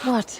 What?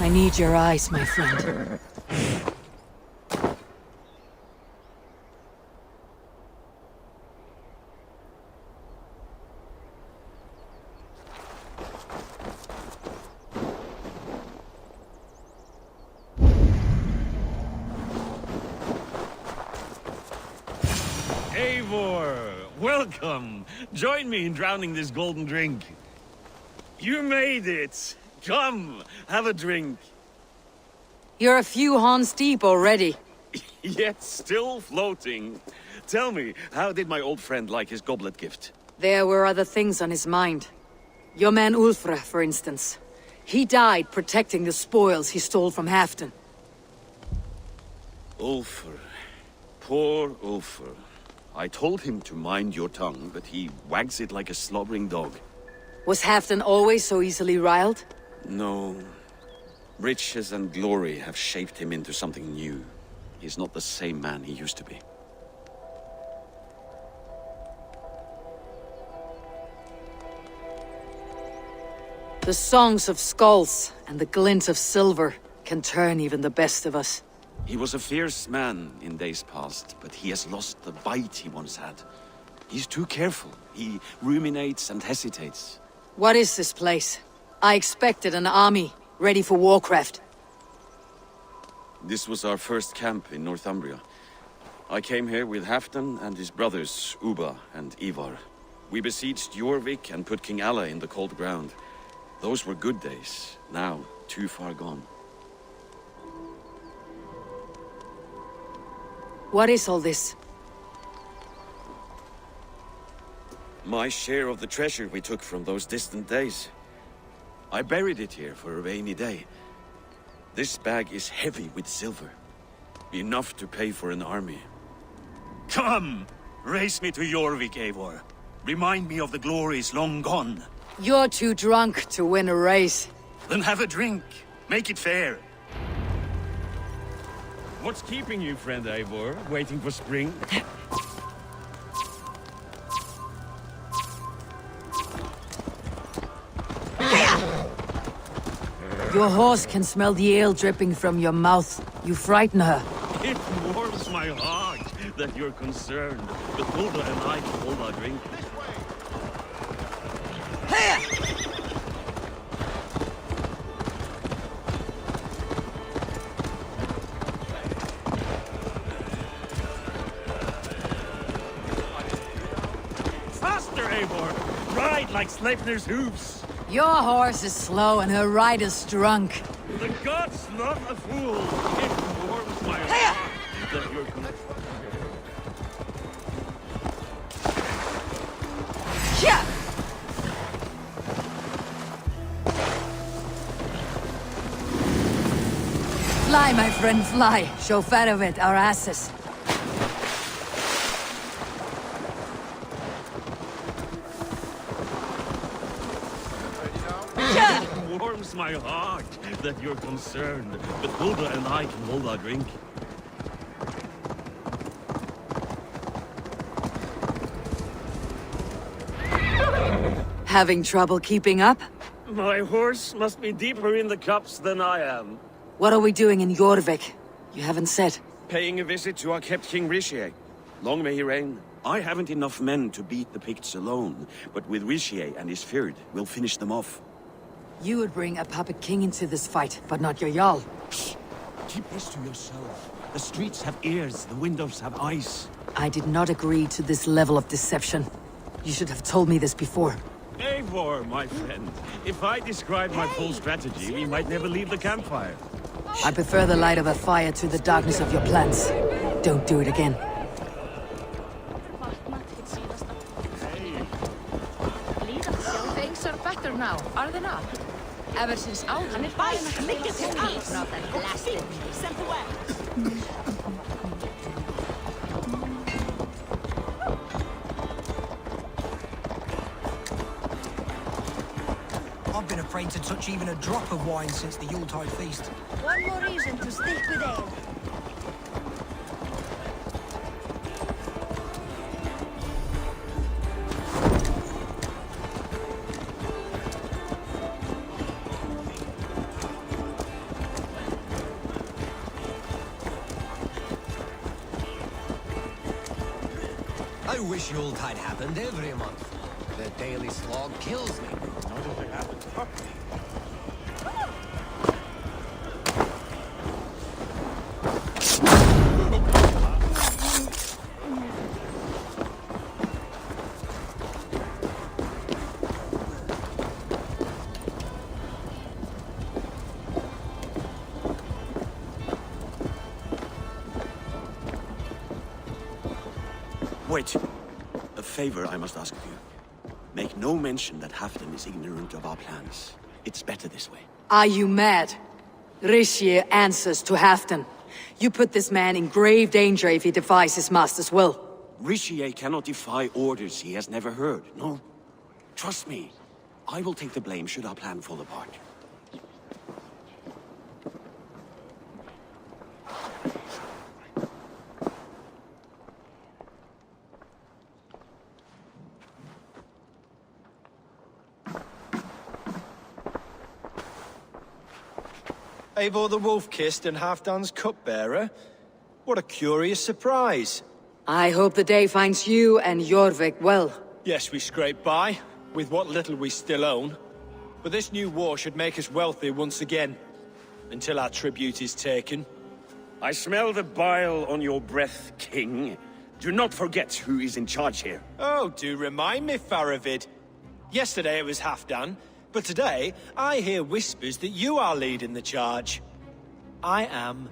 I need your eyes, my friend. Eivor, welcome. Join me in drowning this golden drink. You made it. Come, have a drink. You're a few horns deep already. Yet still floating. Tell me, how did my old friend like his goblet gift? There were other things on his mind. Your man Ulfre, for instance. He died protecting the spoils he stole from Halfdan. Ulfr. Poor Ulfr. I told him to mind your tongue, but he wags it like a slobbering dog. Was Halfdan always so easily riled? No. Riches and glory have shaped him into something new. He's not the same man he used to be. The songs of skulls and the glint of silver can turn even the best of us. He was a fierce man in days past, but he has lost the bite he once had. He's too careful. He ruminates and hesitates. What is this place? I expected an army, ready for warcraft. This was our first camp in Northumbria. I came here with Halfdan and his brothers, Ubba and Ivar. We besieged Jorvik and put King Alla in the cold ground. Those were good days, now too far gone. What is all this? My share of the treasure we took from those distant days. I buried it here for a rainy day. This bag is heavy with silver. Enough to pay for an army. Come! Race me to Jorvik, Eivor. Remind me of the glories long gone. You're too drunk to win a race. Then have a drink. Make it fair. What's keeping you, friend Eivor? Waiting for spring? Your horse can smell the ale dripping from your mouth. You frighten her. It warms my heart that you're concerned. But Hulda and I can hold our drink. Faster, Eivor! Ride like Sleipnir's hooves! Your horse is slow and her rider's drunk. The gods love a fool. It warms my heart that you're concerned. Yeah! Fly, my friend, fly. Show Farovid our asses. It warms my heart that you're concerned. But Hulda and I can hold our drink. Having trouble keeping up? My horse must be deeper in the cups than I am. What are we doing in Jorvik? You haven't said. Paying a visit to our kept King Rishi. Long may he reign. I haven't enough men to beat the Picts alone, but with Rishi and his Fyrd, we'll finish them off. You would bring a puppet king into this fight, but not your Jarl. Keep this to yourself. The streets have ears, the windows have eyes. I did not agree to this level of deception. You should have told me this before. Eivor, my friend. If I described my full strategy, we might never leave the campfire. I prefer the light of a fire to the darkness of your plans. Don't do it again. Things are better now, are they not? Ever since Alden brought that blasted sent away. I've been afraid to touch even a drop of wine since the Yuletide feast. One more reason to stick with ale. I wish Yuletide happened every month. The daily slog kills me. Not if it happens properly. Wait. A favor I must ask of you. Make no mention that Halfdan is ignorant of our plans. It's better this way. Are you mad? Rishi answers to Halfdan. You put this man in grave danger if he defies his master's will. Rishi cannot defy orders he has never heard, no? Trust me. I will take the blame should our plan fall apart. Eivor the Wolf-Kissed and Halfdan's cupbearer? What a curious surprise. I hope the day finds you and Jorvik well. Yes, we scrape by, with what little we still own. But this new war should make us wealthy once again. Until our tribute is taken. I smell the bile on your breath, King. Do not forget who is in charge here. Oh, do remind me, Faravid. Yesterday it was Halfdan, but today I hear whispers that you are leading the charge. I am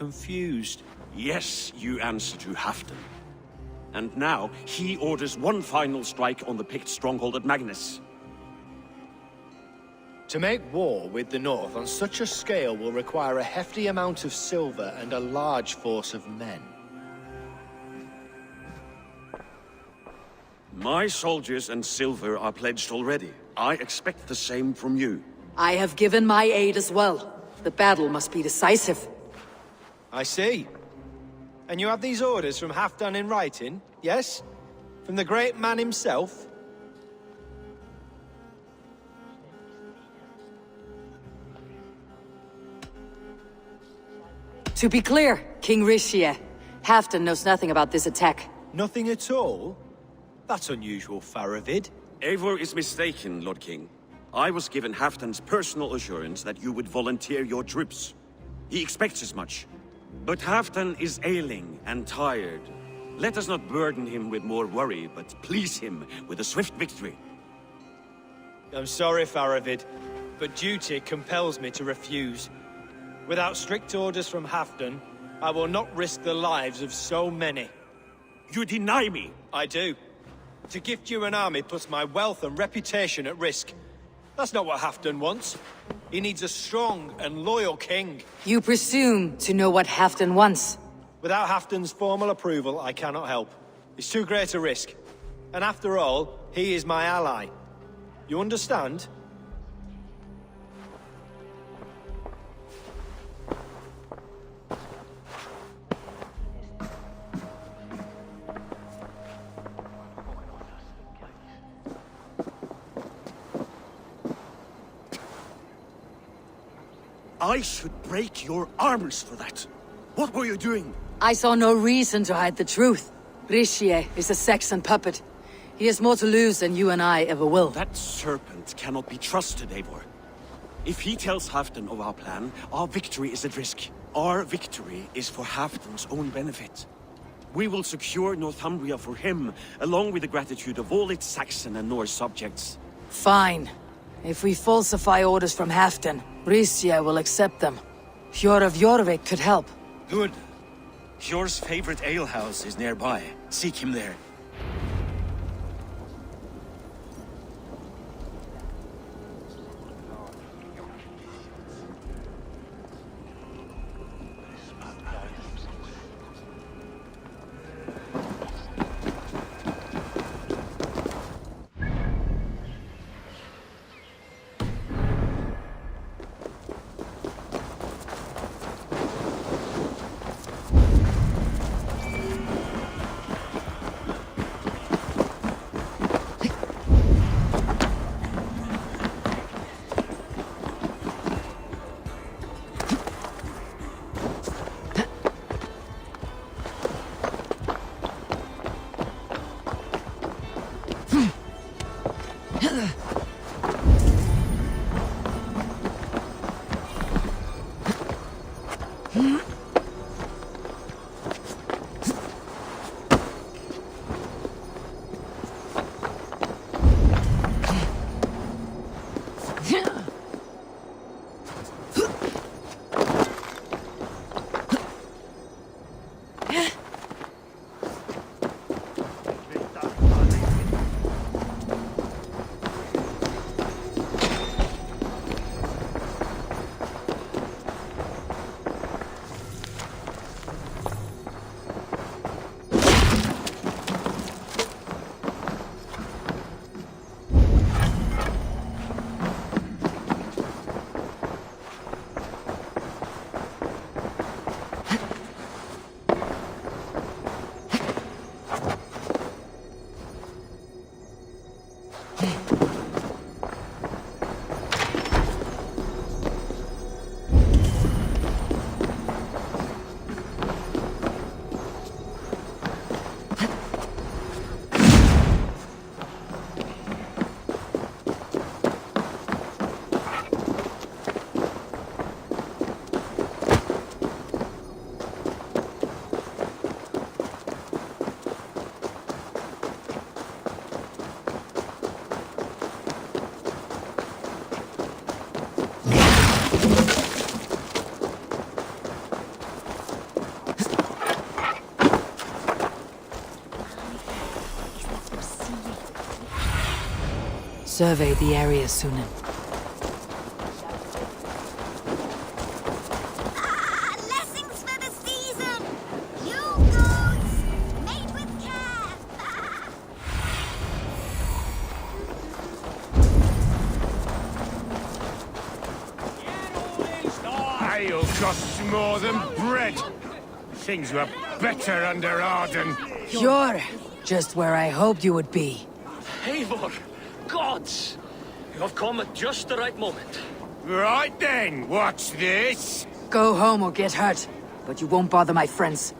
confused. Yes, you answer to Halfdan. And now, he orders one final strike on the Pict stronghold at Magnus. To make war with the North on such a scale will require a hefty amount of silver and a large force of men. My soldiers and silver are pledged already. I expect the same from you. I have given my aid as well. The battle must be decisive. I see. And you have these orders from Halfdan in writing, yes? From the great man himself? To be clear, King Rishie, Halfdan knows nothing about this attack. Nothing at all? That's unusual, Faravid. Eivor is mistaken, Lord King. I was given Halfdan's personal assurance that you would volunteer your troops. He expects as much. But Halfdan is ailing and tired. Let us not burden him with more worry, but please him with a swift victory. I'm sorry, Faravid, but duty compels me to refuse. Without strict orders from Halfdan, I will not risk the lives of so many. You deny me! I do. To gift you an army puts my wealth and reputation at risk. That's not what Halfdan wants. He needs a strong and loyal king. You presume to know what Halfdan wants. Without Halfdan's formal approval, I cannot help. It's too great a risk. And after all, he is my ally. You understand? I should break your arms for that. What were you doing? I saw no reason to hide the truth. Rishie is a Saxon puppet. He has more to lose than you and I ever will. That serpent cannot be trusted, Eivor. If he tells Halfdan of our plan, our victory is at risk. Our victory is for Halfdan's own benefit. We will secure Northumbria for him, along with the gratitude of all its Saxon and Norse subjects. Fine. If we falsify orders from Halfdan, Rishie will accept them. Hjor of Jorvik could help. Good. Hjor's favorite alehouse is nearby. Seek him there. survey the area soon. Blessings for the season! You goats! Made with care! Ale costs more than bread. Things were better under Arden. You're just where I hoped you would be. Eivor! Gods! You have come at just the right moment. Right then, what's this? Go home or get hurt, but you won't bother my friends.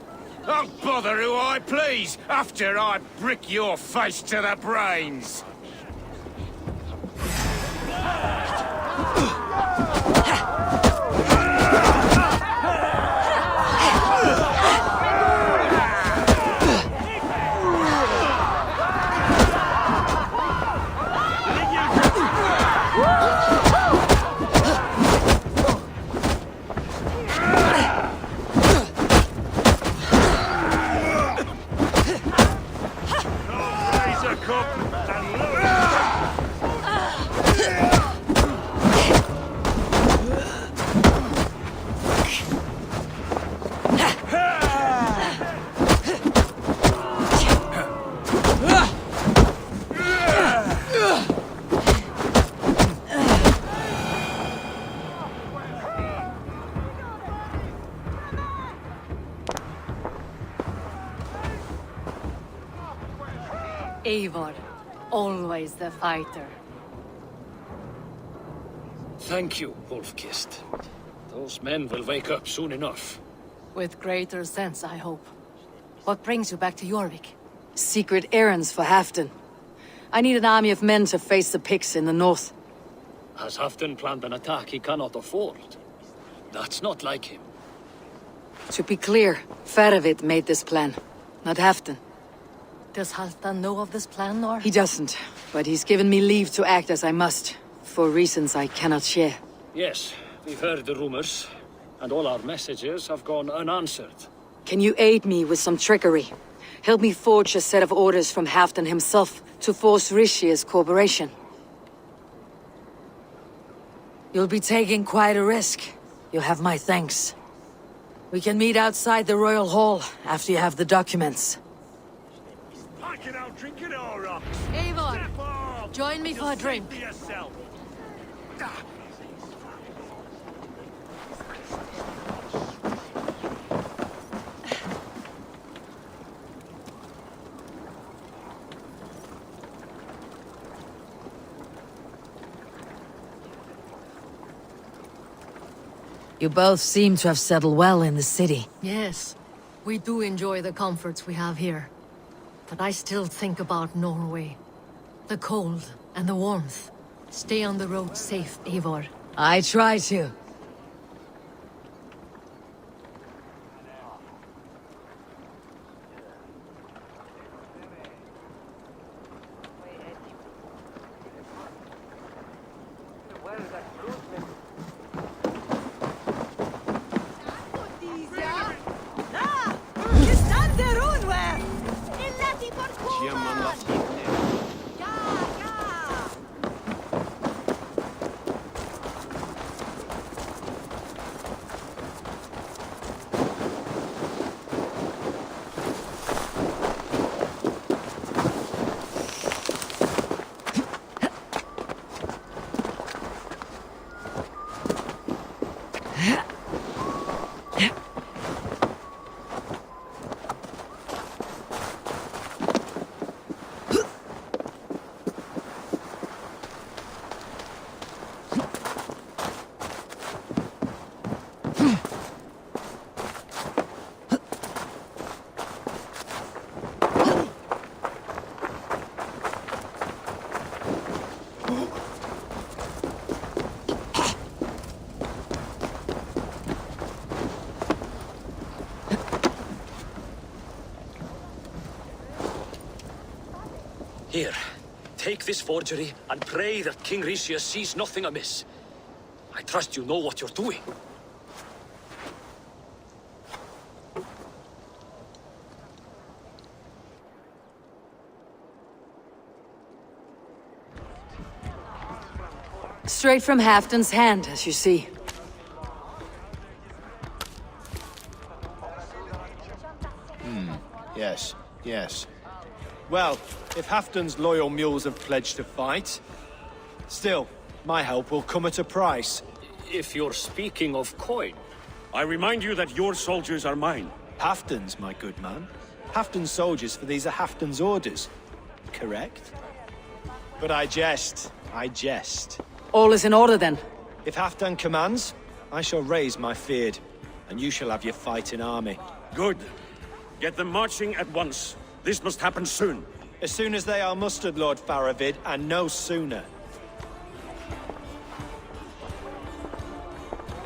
I'll bother who I please, after I brick your face to the brains. Eivor, always the fighter. Thank you, Wolf-Kissed. Those men will wake up soon enough. With greater sense, I hope. What brings you back to Jorvik? Secret errands for Halfdan. I need an army of men to face the Picts in the north. Has Halfdan planned an attack he cannot afford? That's not like him. To be clear, Faravid made this plan, not Halfdan. Does Halfdan know of this plan, or...? He doesn't, but he's given me leave to act as I must, for reasons I cannot share. Yes, we've heard the rumors, and all our messages have gone unanswered. Can you aid me with some trickery? Help me forge a set of orders from Halfdan himself to force Rishia's cooperation. You'll be taking quite a risk. You'll have my thanks. We can meet outside the Royal Hall after you have the documents. Eivor, join me for a drink. You both seem to have settled well in the city. Yes, we do enjoy the comforts we have here. But I still think about Norway. The cold and the warmth. Stay on the road safe, Eivor. I try to. Here, take this forgery and pray that King Rishia sees nothing amiss. I trust you know what you're doing. Straight from Halfdan's hand, as you see. Yes, yes. Well, if Halfdan's loyal mules have pledged to fight, still, my help will come at a price. If you're speaking of coin. I remind you that your soldiers are mine. Halfdan's, my good man. Halfdan's soldiers, for these are Halfdan's orders. Correct? But I jest. I jest. All is in order then. If Halfdan commands, I shall raise my feared, and you shall have your fighting army. Good. Get them marching at once. This must happen soon. As soon as they are mustered, Lord Faravid, and no sooner.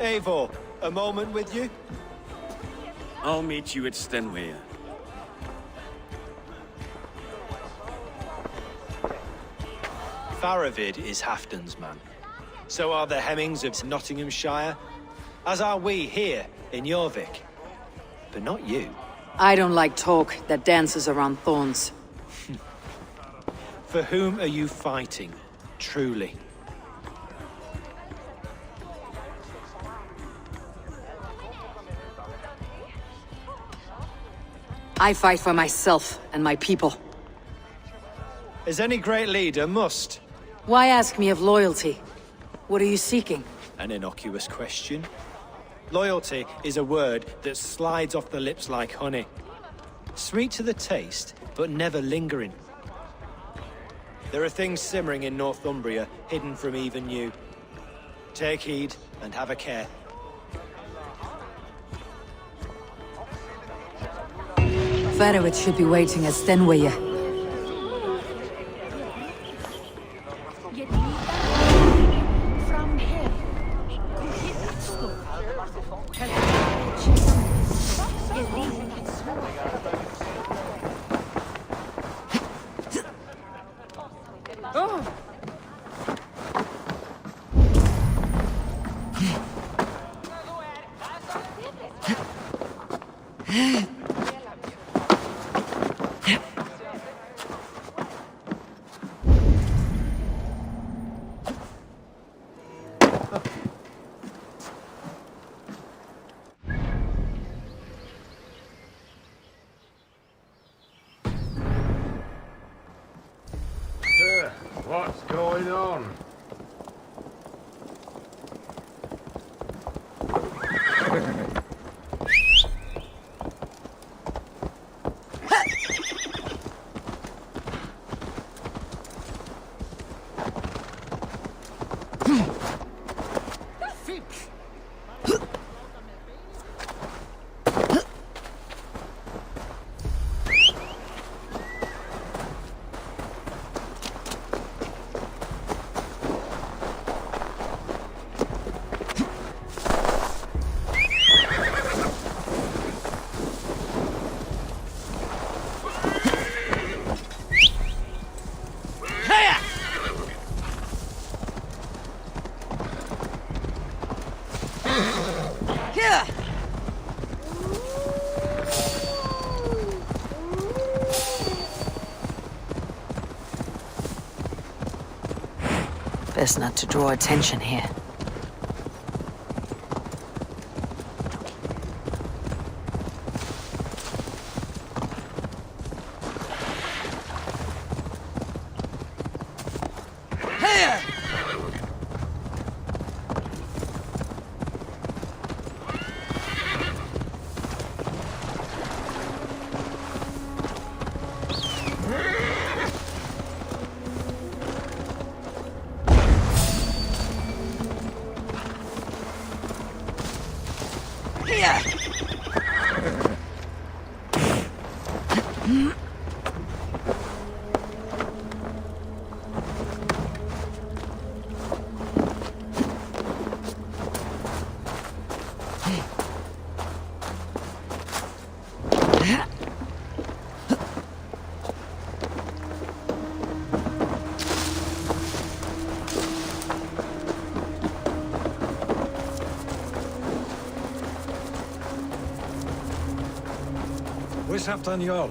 Eivor, a moment with you? I'll meet you at Stenway. Faravid is Halfdan's man. So are the Hemmings of Nottinghamshire, as are we here in Jorvik. But not you. I don't like talk that dances around thorns. For whom are you fighting, truly? I fight for myself and my people. As any great leader must. Why ask me of loyalty? What are you seeking? An innocuous question. Loyalty is a word that slides off the lips like honey. Sweet to the taste, but never lingering. There are things simmering in Northumbria, hidden from even you. Take heed, and have a care. Faravid should be waiting at Stenway. What's going on? Best not to draw attention here. Where's Halfdan Jarl?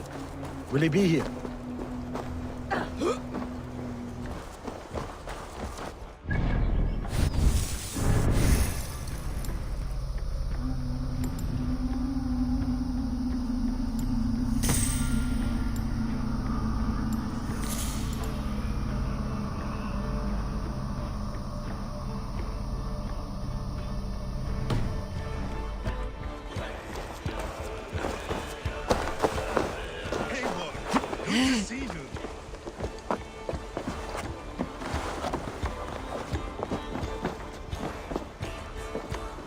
Will he be here? to see you.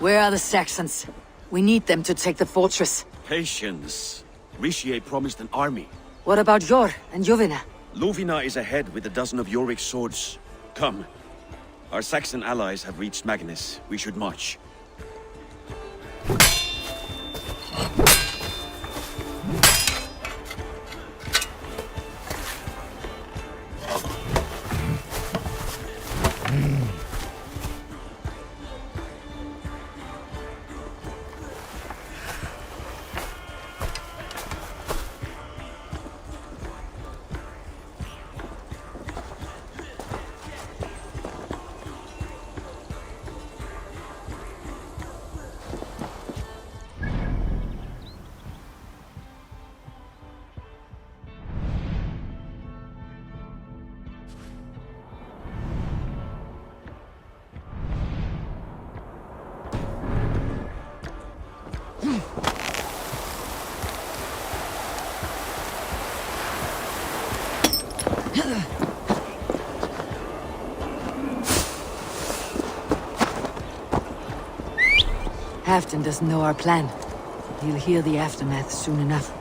Where are the Saxons? We need them to take the fortress. Patience. Richier promised an army. What about Jor and Jovina? Lovina is ahead with a dozen of Jorvik's swords. Come. Our Saxon allies have reached Magnus. We should march. Halfdan doesn't know our plan. He'll hear the aftermath soon enough.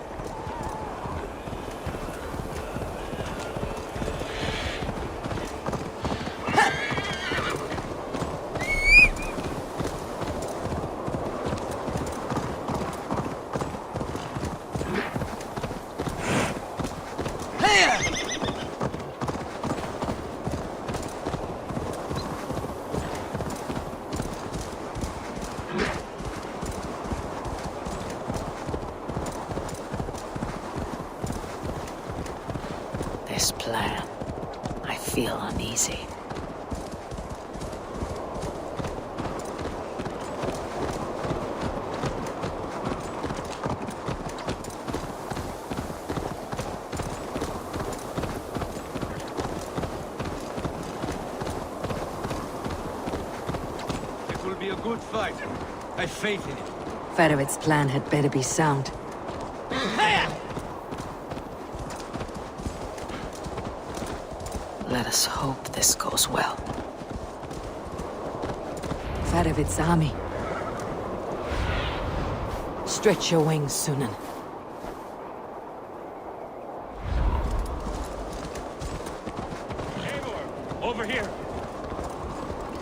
This plan, I feel uneasy. It will be a good fight. I have faith in it. Fedovit's plan had better be sound. Let us hope this goes well. Fedovit's army. Stretch your wings, Sunan. Eivor, over here.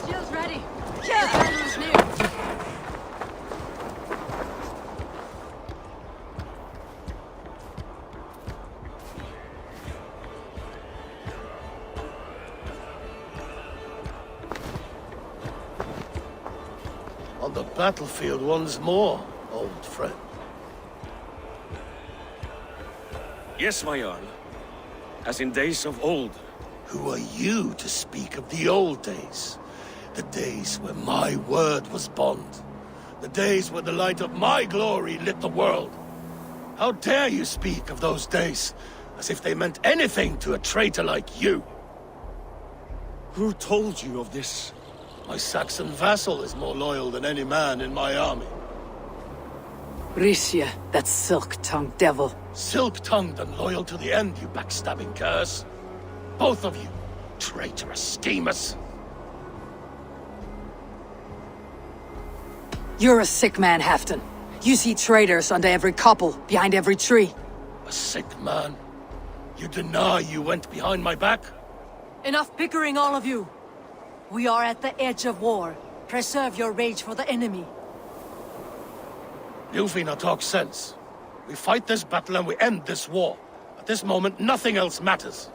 Shields ready. The battle is near. On the battlefield once more, old friend. Yes, my Jarl. As in days of old. Who are you to speak of the old days? The days where my word was bond. The days where the light of my glory lit the world. How dare you speak of those days, as if they meant anything to a traitor like you? Who told you of this? My Saxon vassal is more loyal than any man in my army. Ricia, that silk-tongued devil. Silk-tongued and loyal to the end, you backstabbing curse. Both of you, traitorous schemers. You're a sick man, Halfdan. You see traitors under every couple, behind every tree. A sick man? You deny you went behind my back? Enough bickering, all of you. We are at the edge of war. Preserve your rage for the enemy. Ljufina talks sense. We fight this battle and we end this war. At this moment, nothing else matters.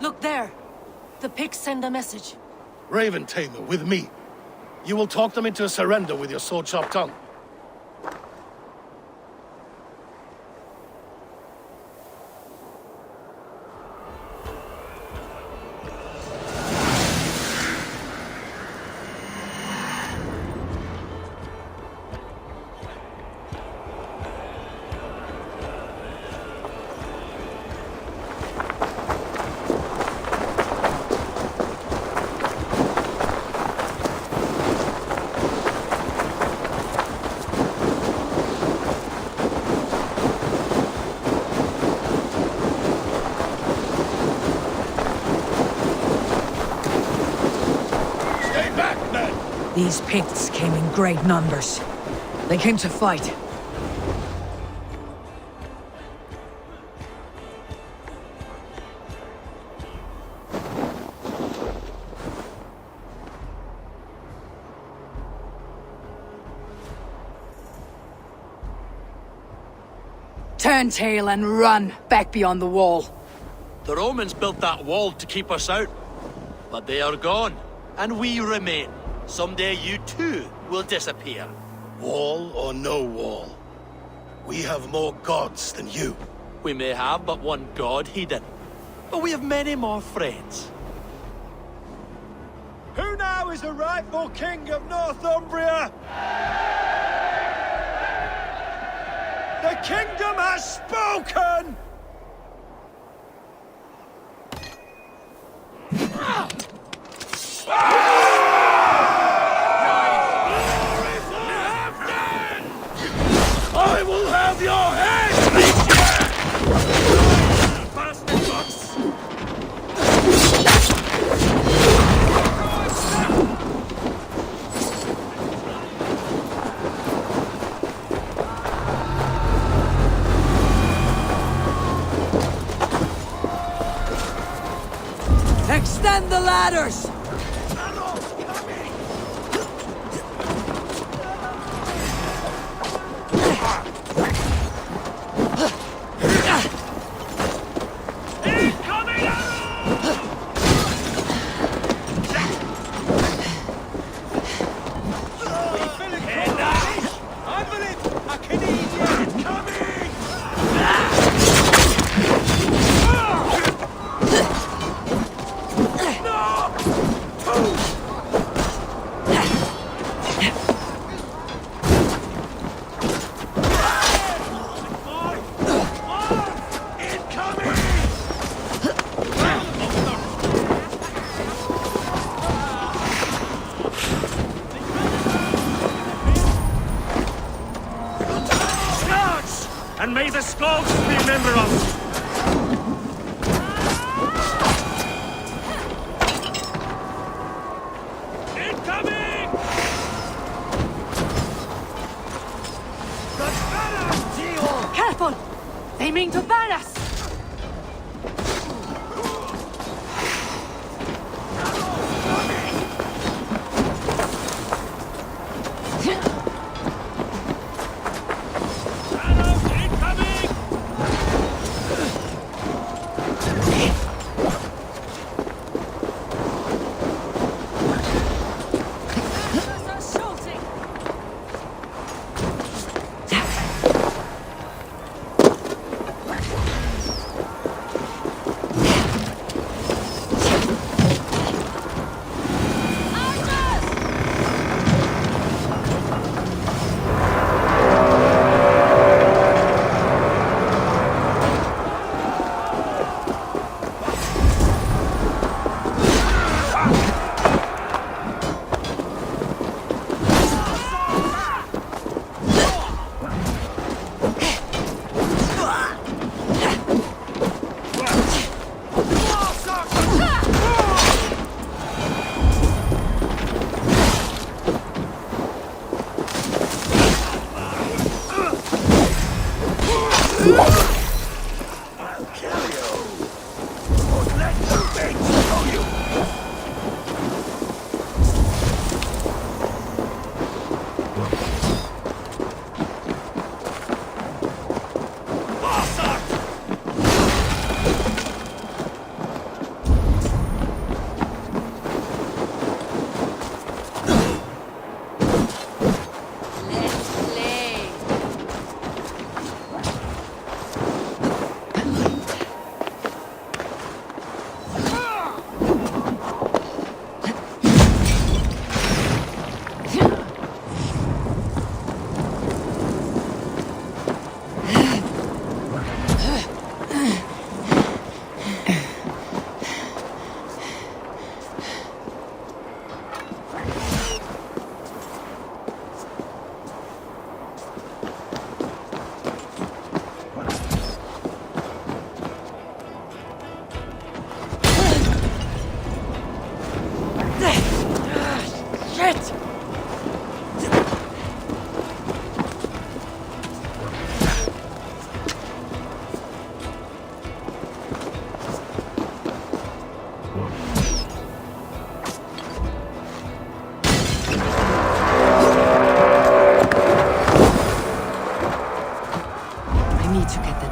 Look there. The pigs send a message. Raven Tamer, with me. You will talk them into a surrender with your sword-sharp tongue. These Picts came in great numbers. They came to fight. Turn tail and run back beyond the wall. The Romans built that wall to keep us out. But they are gone, and we remain. Someday you too will disappear. Wall or no wall, we have more gods than you. We may have but one god, Hedon. But we have many more friends. Who now is the rightful king of Northumbria? The kingdom has spoken! I will have your head! Extend the ladders! And may the Skalds remember us! Incoming! Careful! They mean to burn us!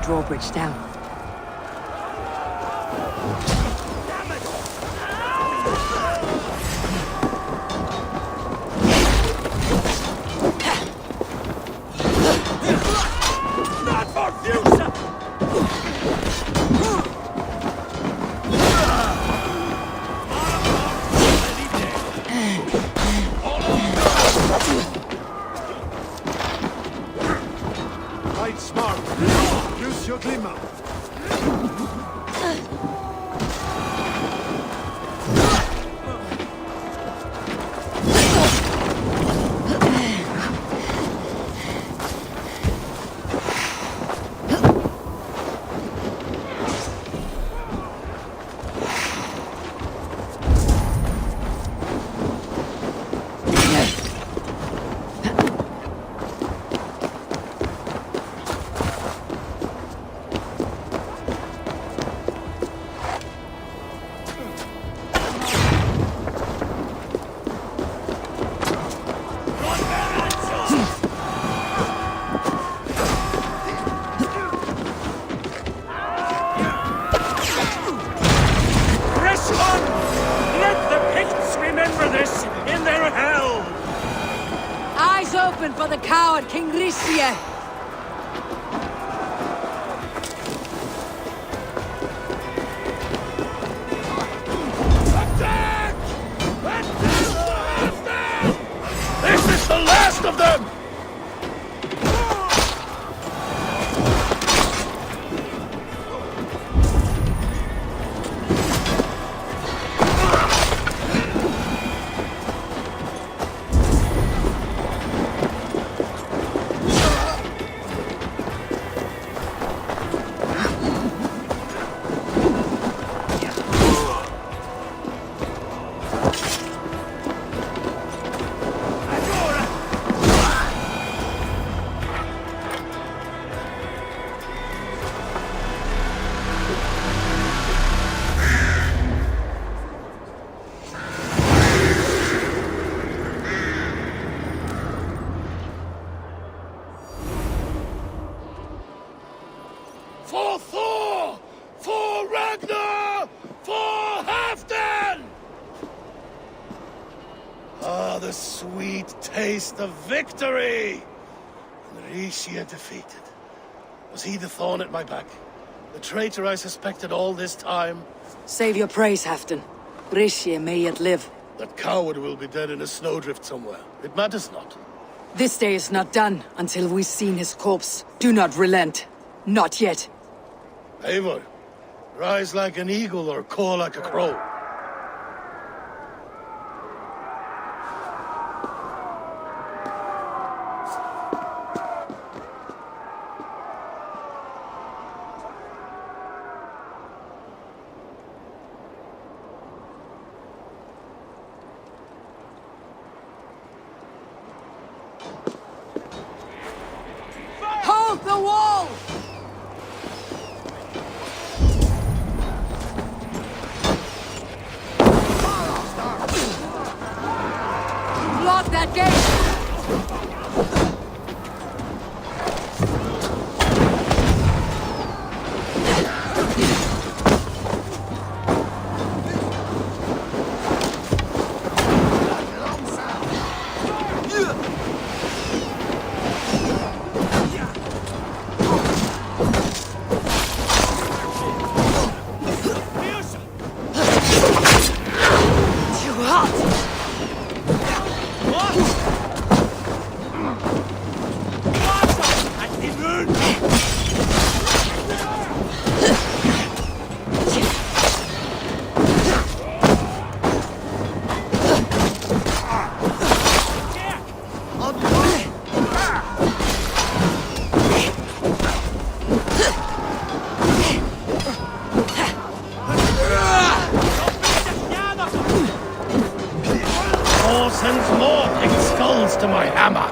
drawbridge down. Not for future! Fight smart. Use your glimmer. For the coward, King Risie! Attack! This is the last of them! For Thor! For Ragnar! For Halfdan! Ah, the sweet taste of victory! And Risie defeated. Was he the thorn at my back? The traitor I suspected all this time? Save your praise, Halfdan. Risie may yet live. That coward will be dead in a snowdrift somewhere. It matters not. This day is not done until we've seen his corpse. Do not relent. Not yet. Eivor, rise like an eagle or caw like a crow. Hold the wall! Block that gate! Sends more picked skulls to my hammer.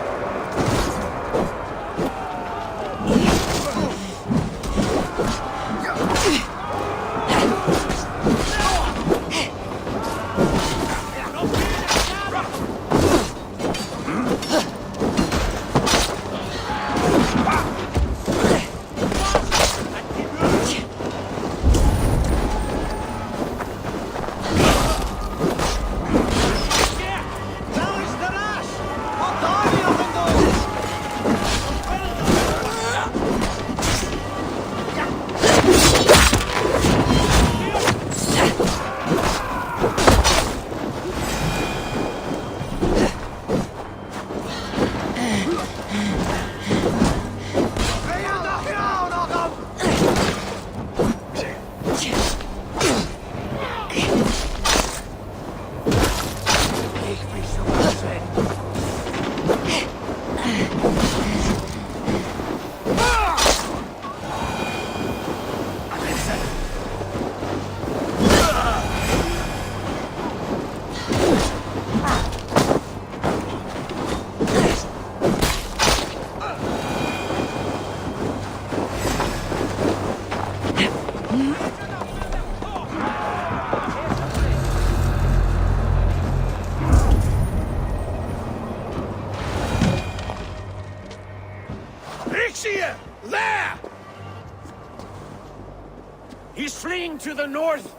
Rishia! There! He's fleeing to the north!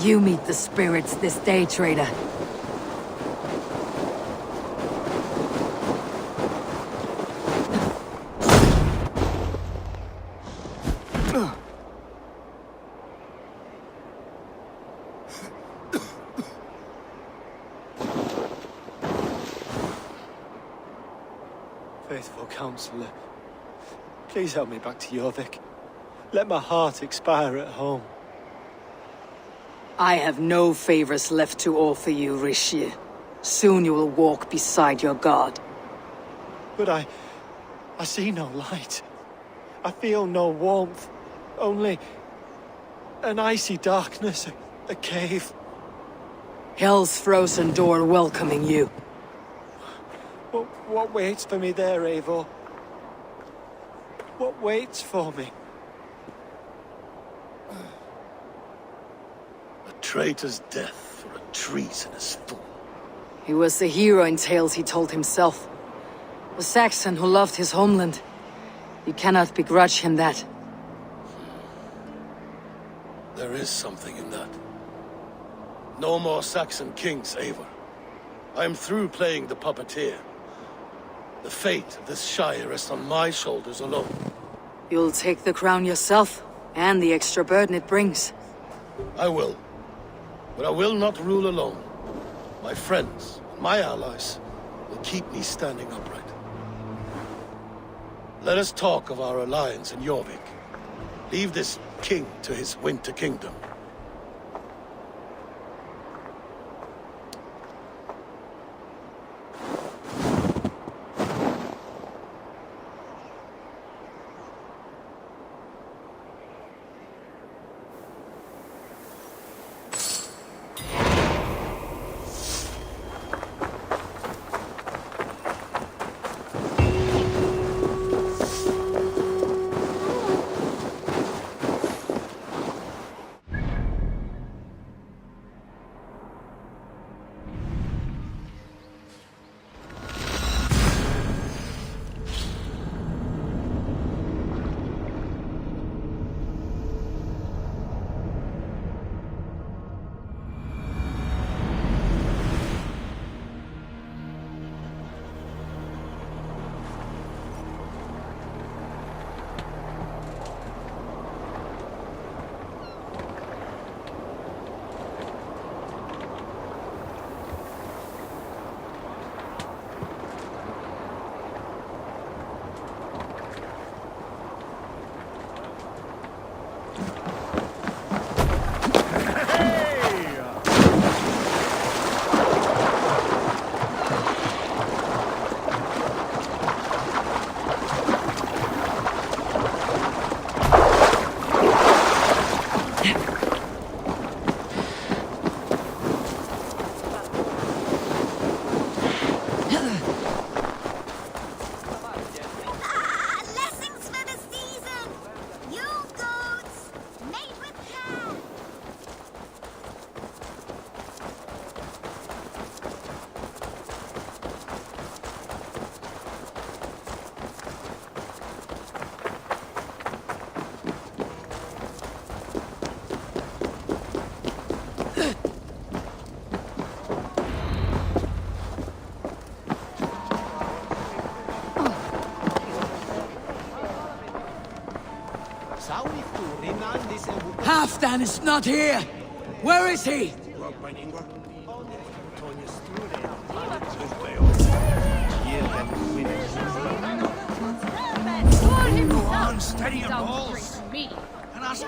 You meet the spirits this day, traitor. Faithful counselor, please help me back to Jorvik. Let my heart expire at home. I have no favors left to offer you, Rishi. Soon you will walk beside your god. But I see no light. I feel no warmth. Only an icy darkness, a cave. Hell's frozen door welcoming you. What waits for me there, Eivor? What waits for me? Traitor's death for a treasonous fool. He was the hero in tales he told himself. A Saxon who loved his homeland. You cannot begrudge him that. There is something in that. No more Saxon kings, Eivor. I am through playing the puppeteer. The fate of this shire rests on my shoulders alone. You'll take the crown yourself, and the extra burden it brings. I will. But I will not rule alone. My friends, my allies, will keep me standing upright. Let us talk of our alliance in Jorvik. Leave this king to his winter kingdom. Halfdan is not here! Where is he? on, steady your Don't balls. drink me. And us.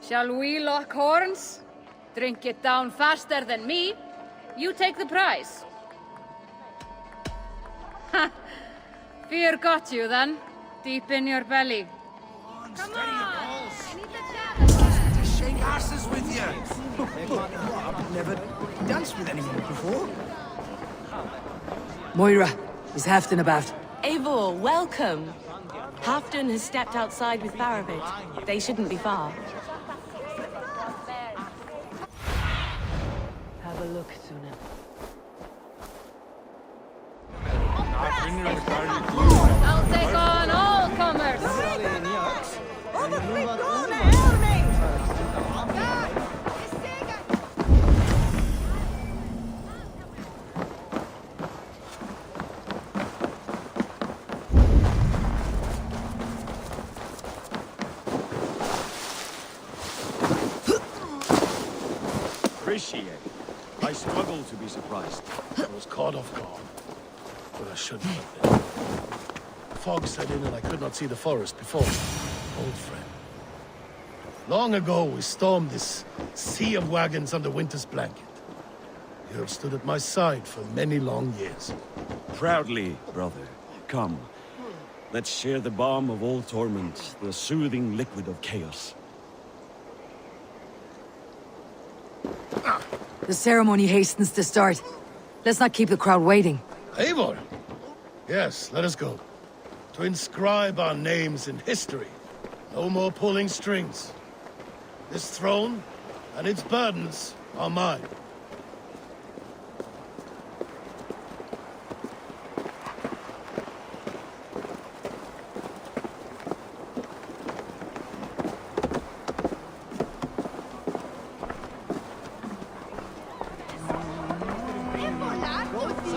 Shall we lock horns? Drink it down faster than me? You take the prize. Ha! Fear got you then, deep in your belly. Come on! To shake asses with you. I've never danced with anyone before. Moira, is Halfdan about? Eivor, welcome. Halfdan has stepped outside with Baravid. They shouldn't be far. Have a look, Suna. I'll take on all comers. Appreciate. I struggle to be surprised. I was caught off guard, but I shouldn't have been. Fog set in and I could not see the forest before. Old friend. Long ago we stormed this sea of wagons under winter's blanket. You have stood at my side for many long years. Proudly, brother. Come. Let's share the balm of old torment, the soothing liquid of chaos. The ceremony hastens to start. Let's not keep the crowd waiting. Eivor! Yes, let us go. To inscribe our names in history. No more pulling strings. This throne and its burdens are mine.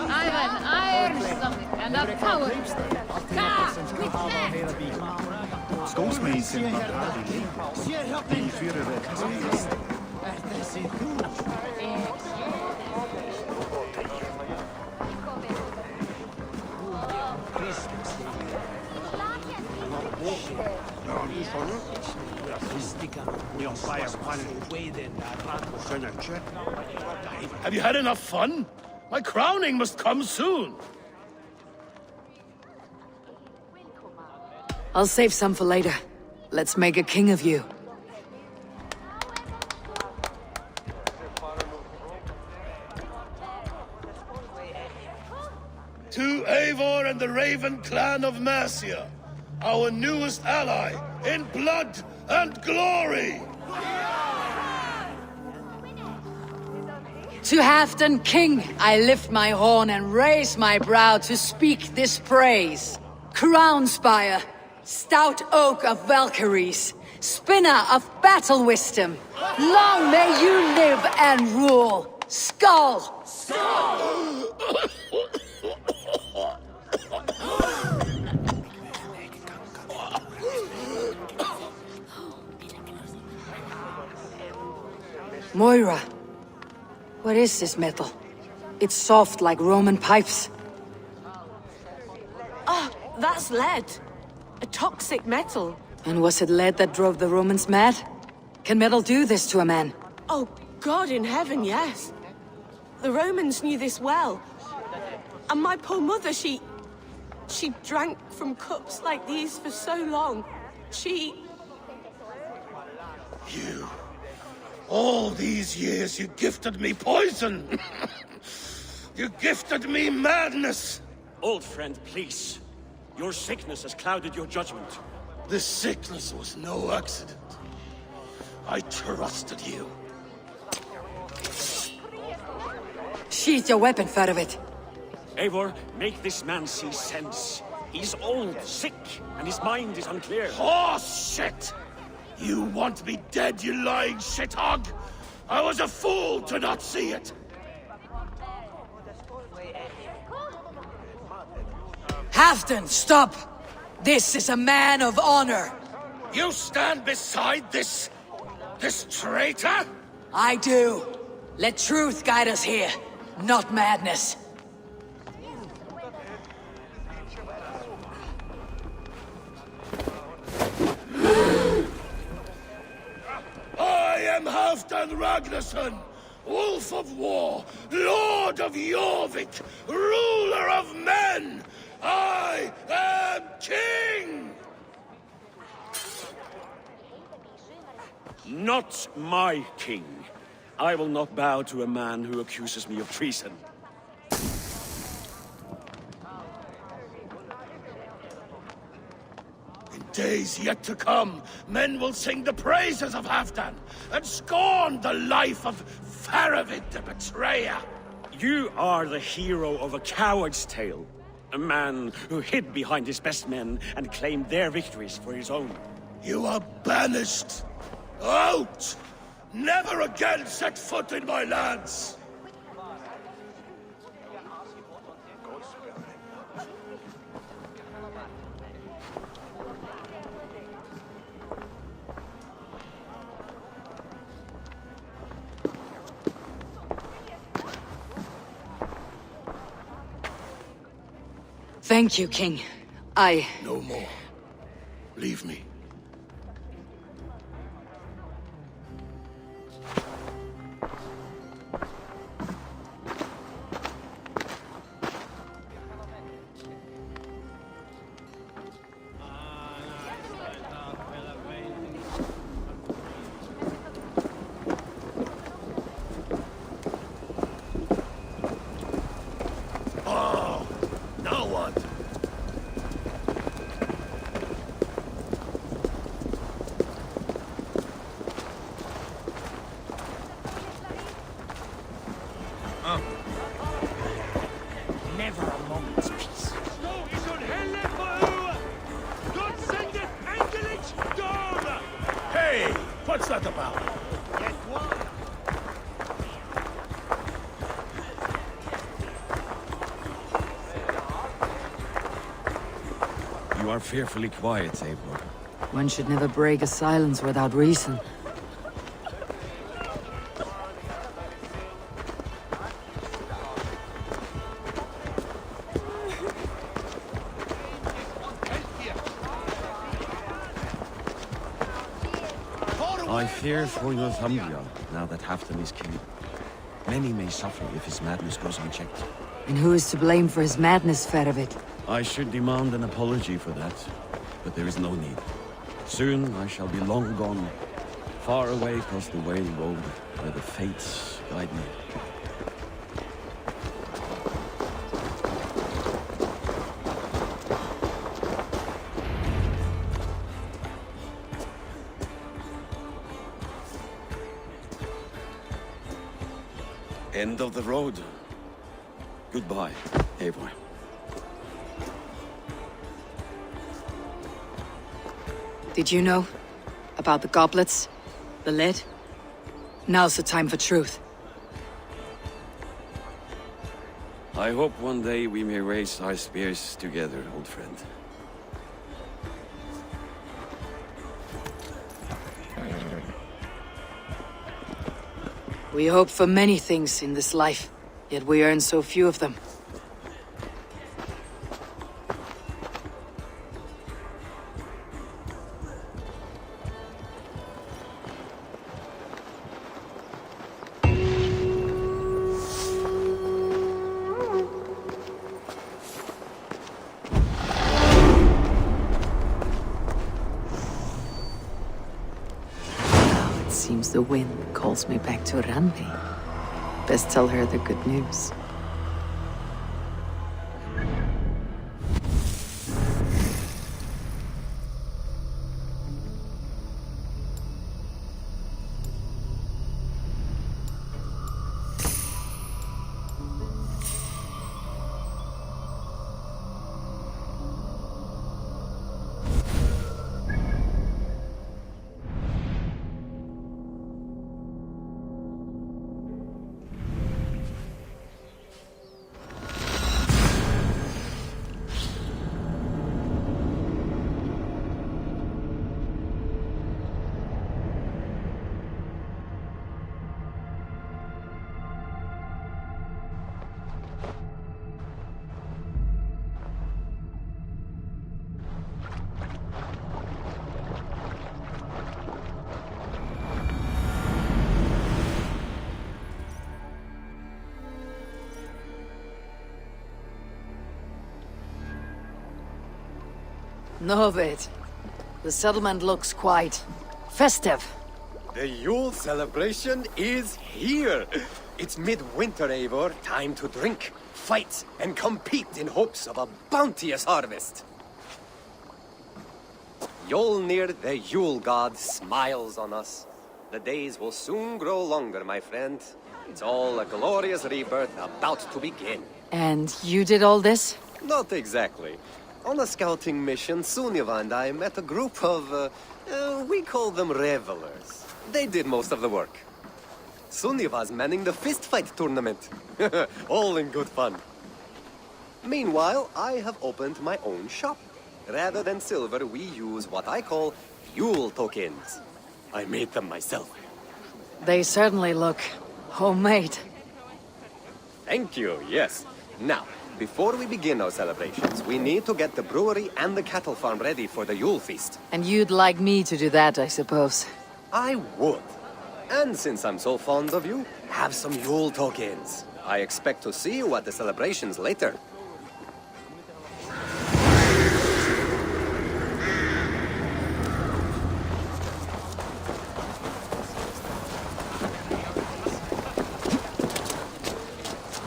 I've an iron stomach and a power. Skålsmisen var härlig. Vi fyrer rätt. Have you had enough fun? My crowning must come soon. I'll save some for later. Let's make a king of you. To Eivor and the Raven clan of Mercia, our newest ally in blood and glory! To Halfdan King, I lift my horn and raise my brow to speak this praise. Crown spire, stout oak of Valkyries, spinner of battle wisdom, long may you live and rule. Skull! Moira, what is this metal? It's soft like Roman pipes. Oh, that's lead. A toxic metal. And was it lead that drove the Romans mad? Can metal do this to a man? Oh, God in heaven, yes. The Romans knew this well. And my poor mother, she drank from cups like these for so long. You. All these years you gifted me poison. You gifted me madness. Old friend, please. Your sickness has clouded your judgment. This sickness was no accident. I trusted you. Sheath your weapon, Farovit. Eivor, make this man see sense. He's old, sick, and his mind is unclear. Horse shit! You want me dead, you lying shithog? I was a fool to not see it! Halfdan, stop! This is a man of honor! You stand beside this traitor? I do. Let truth guide us here, not madness. Halfdan Ragnarsson, Wolf of War, Lord of Jorvik, ruler of men! I am king! Not my king. I will not bow to a man who accuses me of treason. In days yet to come, men will sing the praises of Halfdan and scorn the life of Faravid the betrayer. You are the hero of a coward's tale. A man who hid behind his best men and claimed their victories for his own. You are banished! Out! Never again set foot in my lands! Thank you, King. No more. Leave me. Never a moment's peace. Hey! What's that about? You are fearfully quiet, Eivor. One should never break a silence without reason. I fear for Northumbria, now that Halfdan is king. Many may suffer if his madness goes unchecked. And who is to blame for his madness, Faravid? I should demand an apology for that, but there is no need. Soon I shall be long gone, far away across the Whale Road, where the fates guide me. End of the road. Goodbye, Eivor. Did you know? About the goblets? The lead? Now's the time for truth. I hope one day we may raise our spears together, old friend. We hope for many things in this life, yet we earn so few of them. Seems the wind calls me back to Randi. Best tell her the good news. Novid. The settlement looks quite festive. The Yule celebration is here! It's midwinter, Eivor. Time to drink, fight, and compete in hopes of a bounteous harvest. Yolnir, the Yule god, smiles on us. The days will soon grow longer, my friend. It's all a glorious rebirth about to begin. And you did all this? Not exactly. On a scouting mission, Sunniva and I met a group of, we call them revelers. They did most of the work. Sunniva's manning the fistfight tournament. All in good fun. Meanwhile, I have opened my own shop. Rather than silver, we use what I call Yule tokens. I made them myself. They certainly look homemade. Thank you, yes. Now, before we begin our celebrations, we need to get the brewery and the cattle farm ready for the Yule feast. And you'd like me to do that, I suppose. I would. And since I'm so fond of you, have some Yule tokens. I expect to see you at the celebrations later.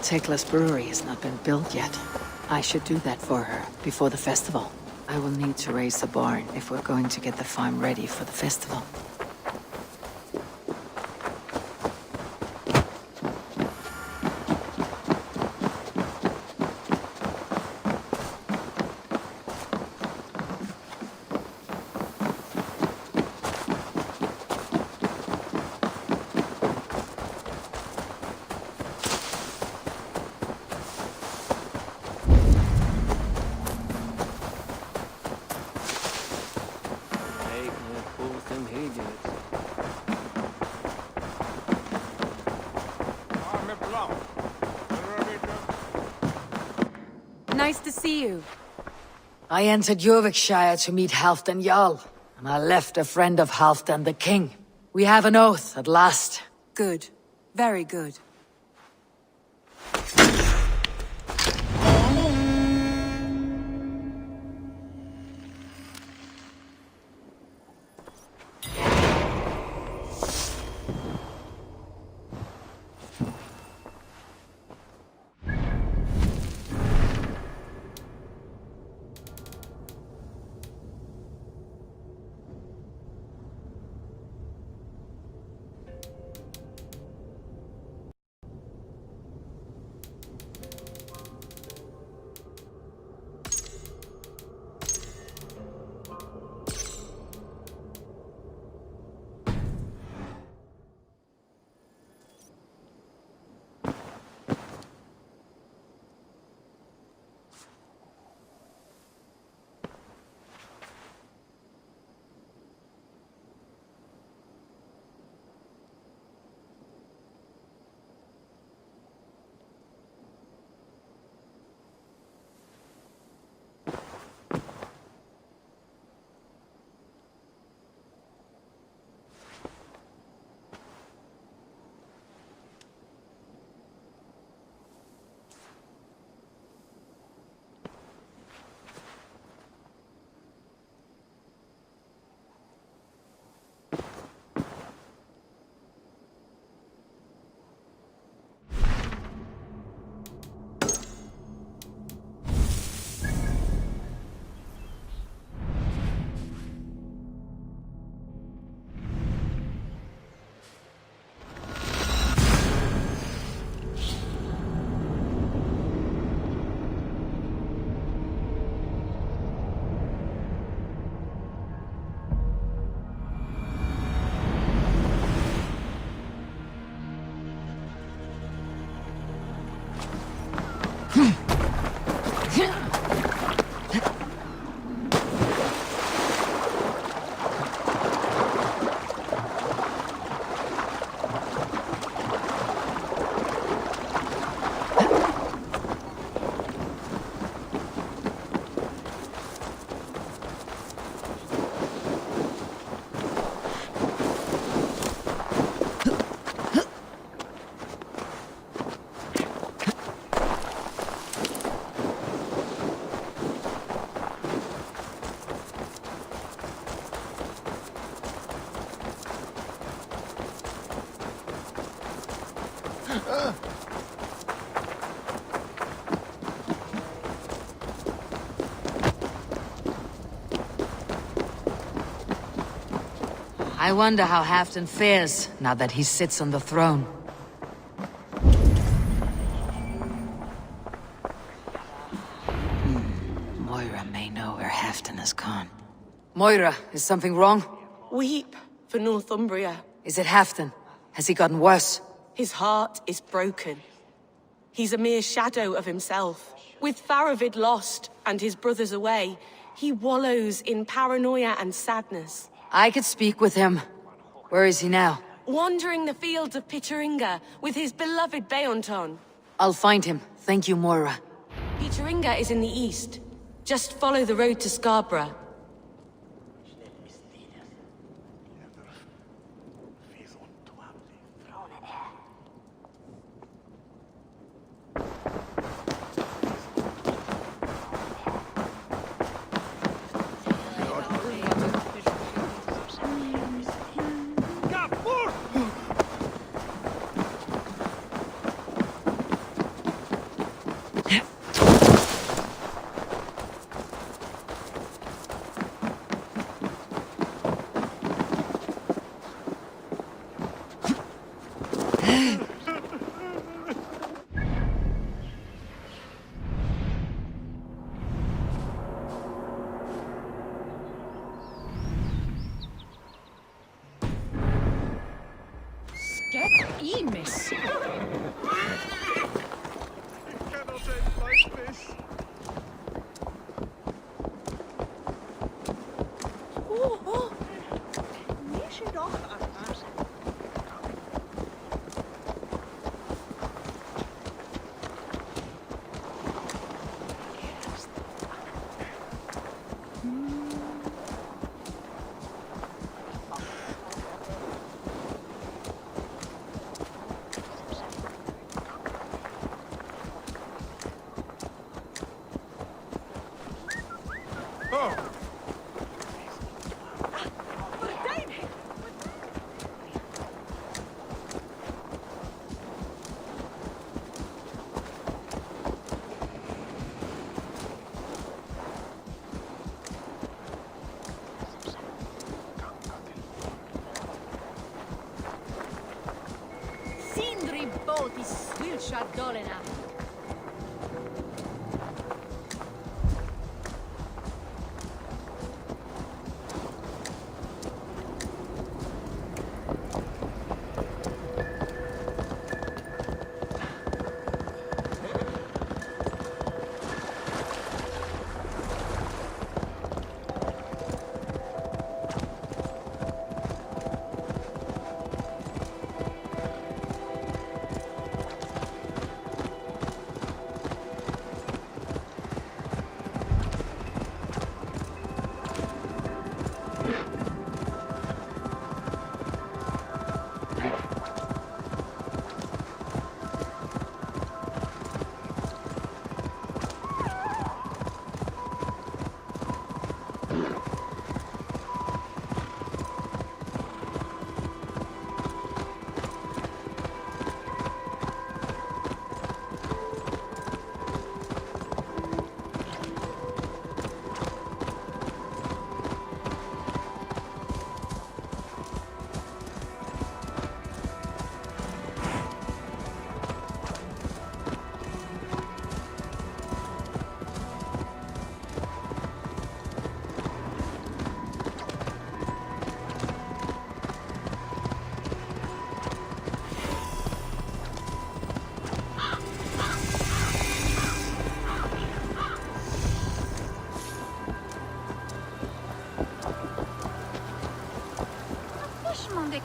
Tekla's brewery has not been built yet. I should do that for her, before the festival. I will need to raise the barn if we're going to get the farm ready for the festival. Nice to see you. I entered Jorvikshire to meet Halfdan Jarl, and I left a friend of Halfdan the King. We have an oath at last. Good. Very good. I wonder how Halfdan fares now that he sits on the throne. Moira may know where Halfdan has gone. Moira, is something wrong? Weep for Northumbria. Is it Halfdan? Has he gotten worse? His heart is broken. He's a mere shadow of himself. With Faravid lost and his brothers away, he wallows in paranoia and sadness. I could speak with him. Where is he now? Wandering the fields of Pittaringa with his beloved Beonton. I'll find him. Thank you, Moira. Pittaringa is in the east. Just follow the road to Scarborough. Miss.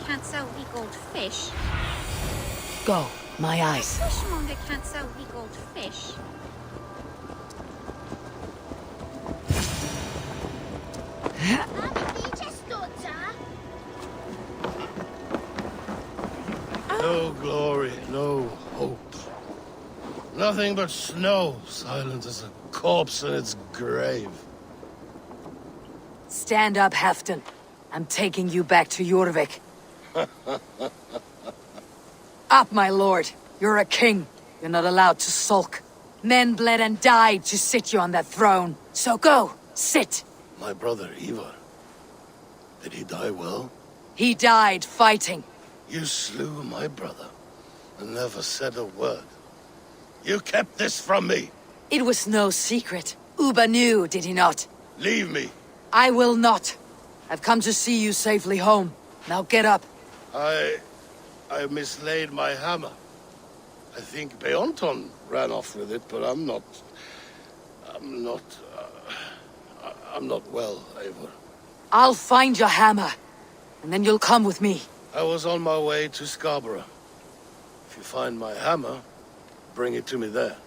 Can't sell we gold fish. Go, my eyes. Fishmonger can't sell we gold fish. No glory, no hope. Nothing but snow, silent as a corpse in its grave. Stand up, Halfdan. I'm taking you back to Jorvik. Up, my lord. You're a king. You're not allowed to sulk. Men bled and died to sit you on that throne. So go, sit. My brother Ivar. Did he die well? He died fighting. You slew my brother and never said a word. You kept this from me. It was no secret. Uba knew, did he not? Leave me. I will not. I've come to see you safely home. Now get up. I mislaid my hammer. I think Beonton ran off with it, but I'm not well, Eivor. I'll find your hammer, and then you'll come with me. I was on my way to Scarborough. If you find my hammer, bring it to me there.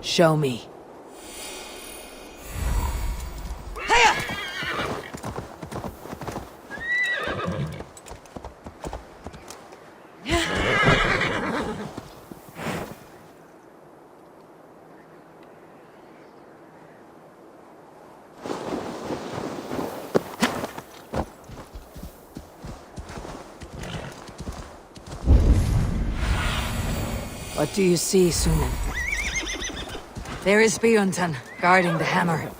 Show me. What do you see, Sunan? There is Beonton, guarding the hammer.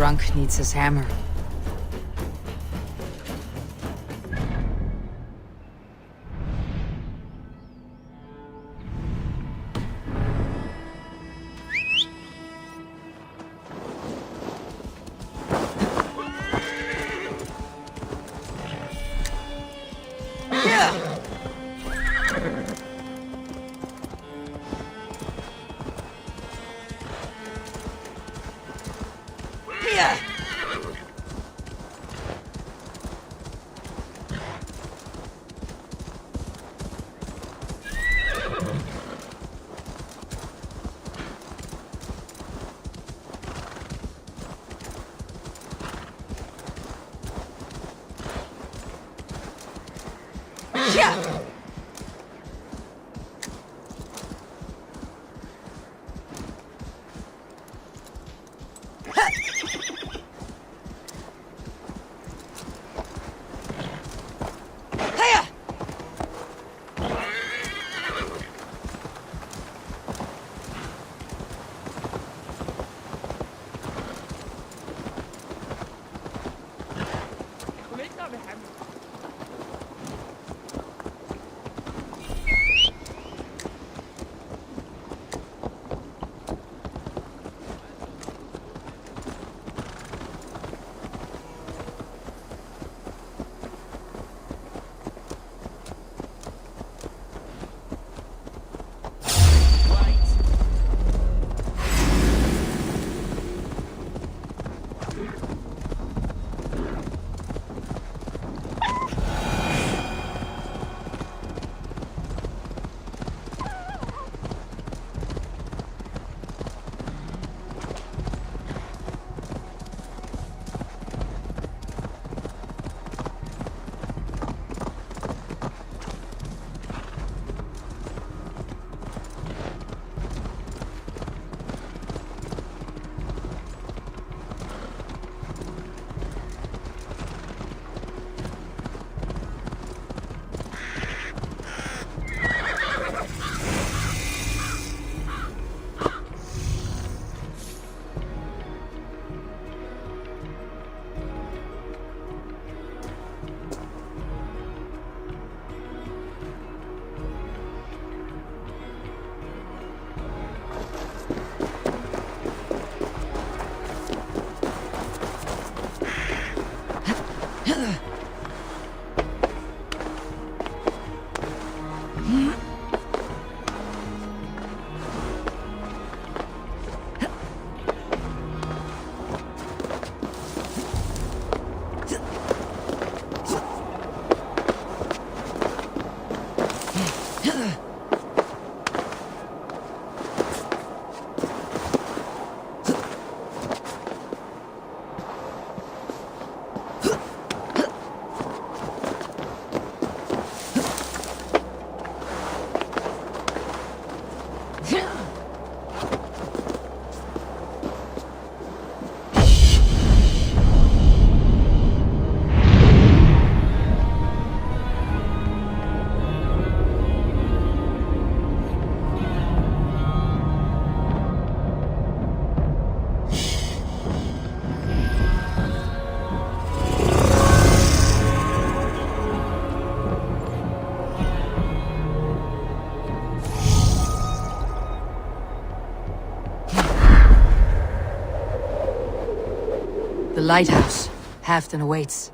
Drunk needs his hammer. The lighthouse. Halfdan awaits.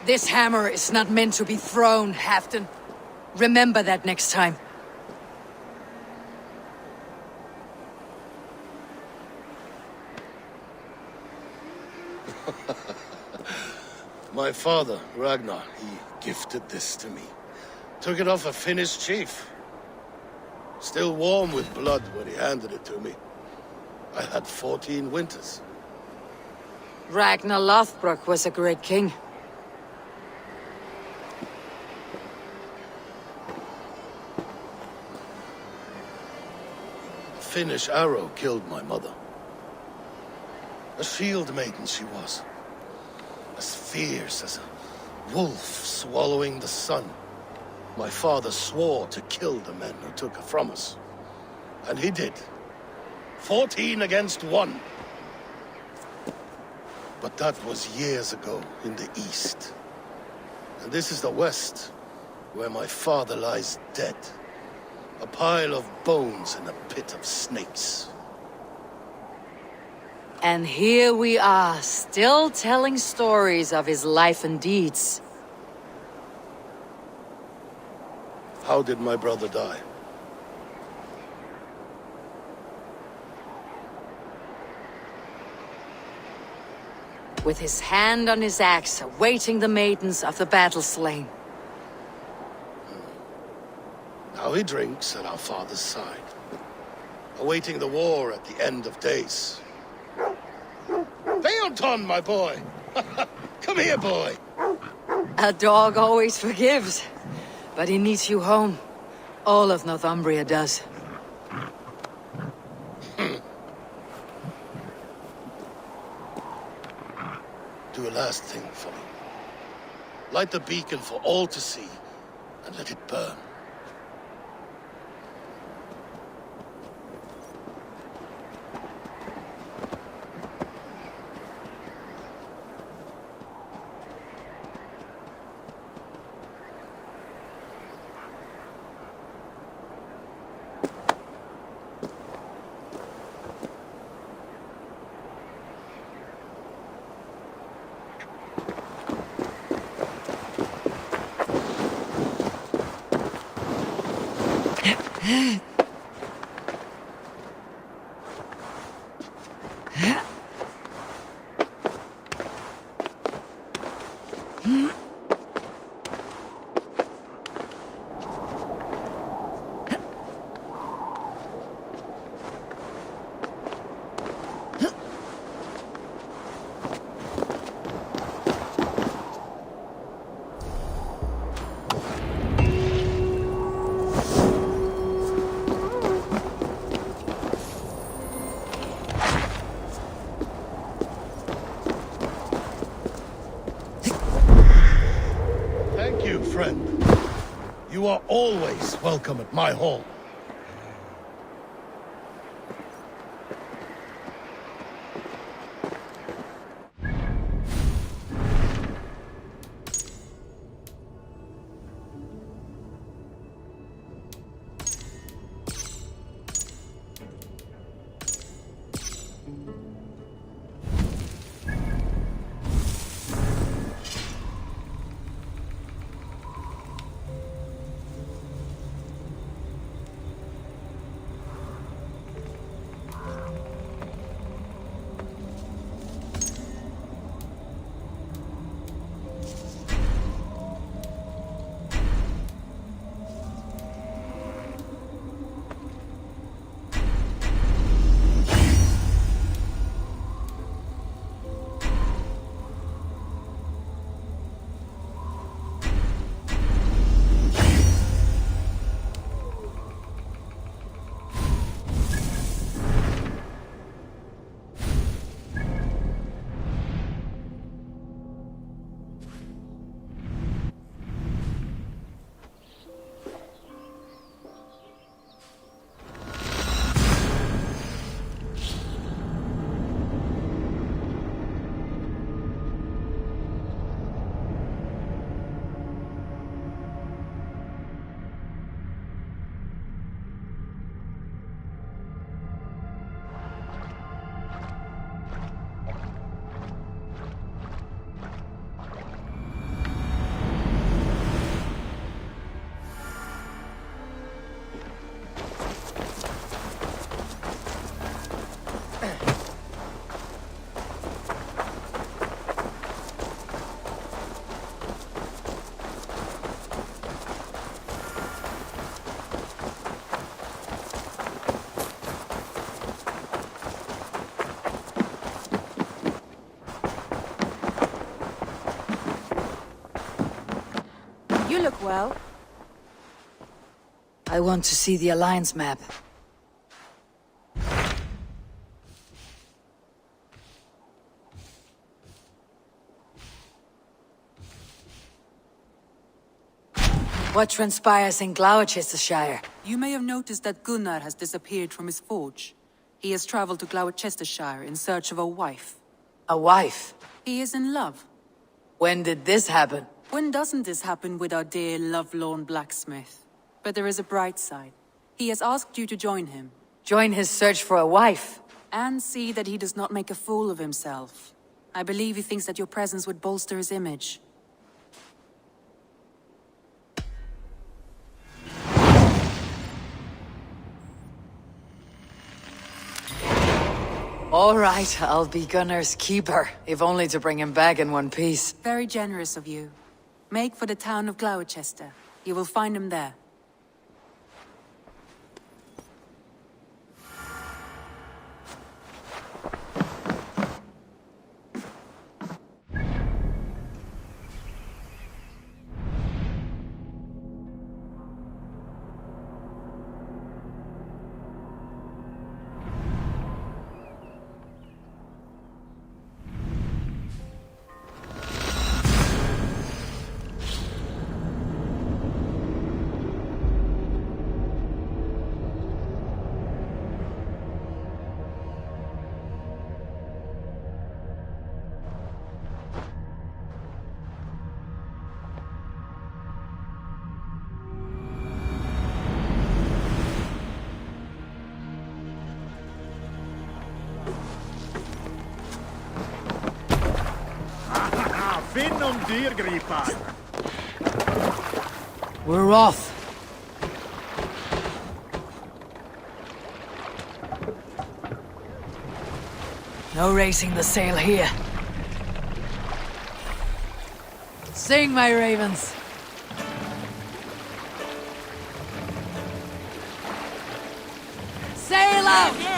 This hammer is not meant to be thrown, Halfdan. Remember that next time. My father, Ragnar, he gifted this to me. Took it off a Finnish chief. Still warm with blood when he handed it to me. I had 14 winters. Ragnar Lothbrok was a great king. A Finnish arrow killed my mother. A shield maiden she was. As fierce as a wolf swallowing the sun. My father swore to kill the men who took her from us. And he did. 14 against 1. But that was years ago in the east. And this is the west, where my father lies dead. A pile of bones in a pit of snakes. And here we are, still telling stories of his life and deeds. How did my brother die? With his hand on his axe, awaiting the maidens of the battle slain. Now he drinks at our father's side, awaiting the war at the end of days. Theoton, my boy! Come here, boy! A dog always forgives, but he needs you home. All of Northumbria does. Do a last thing for me. Light the beacon for all to see, and let it burn. You are always welcome at my hall. You look well. I want to see the Alliance map. What transpires in Gloucestershire? You may have noticed that Gunnar has disappeared from his forge. He has traveled to Gloucestershire in search of a wife. A wife? He is in love. When did this happen? When doesn't this happen with our dear lovelorn blacksmith? But there is a bright side. He has asked you to join him. Join his search for a wife? And see that he does not make a fool of himself. I believe he thinks that your presence would bolster his image. All right, I'll be Gunnar's keeper, if only to bring him back in one piece. Very generous of you. Make for the town of Gloucester. You will find him there. We're off. No raising the sail here. Sing, my ravens. Sail out!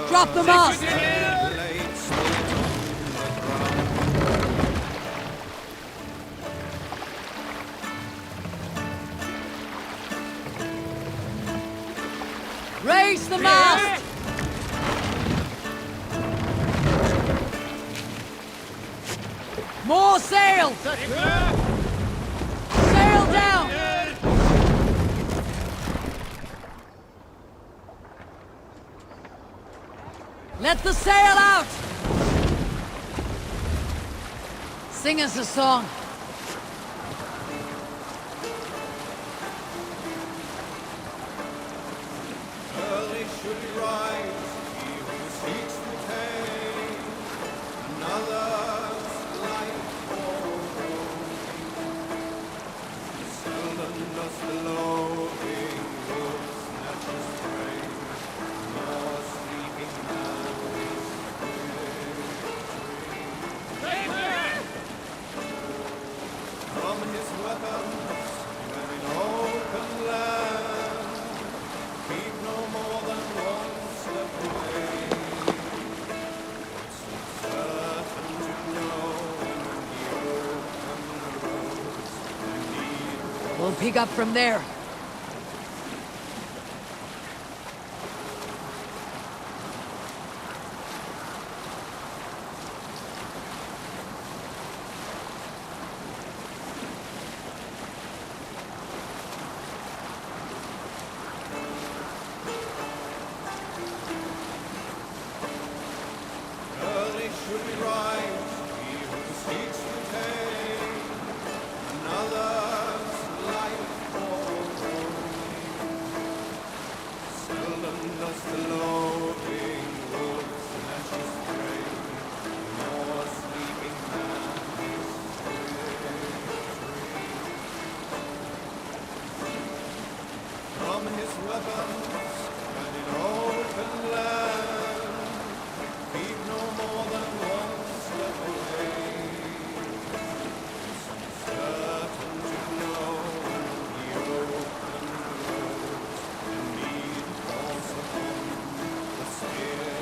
Drop the mast! Raise the mast! More sail! Sail down! Let the sail out! Sing us a song. Early should rise, he who seeks to take another's life for seldom does the loving wolf snatch his prey, nor sleeping man his from his weapons, when in open land, keep no more than one step away. It's certain to know when the open roads We'll pick up from there. Open the sloping woods and she sprang. More sleeping man from his weapons and in open land, keep no more than one step away. Certain to know the open roads and need force upon the spear.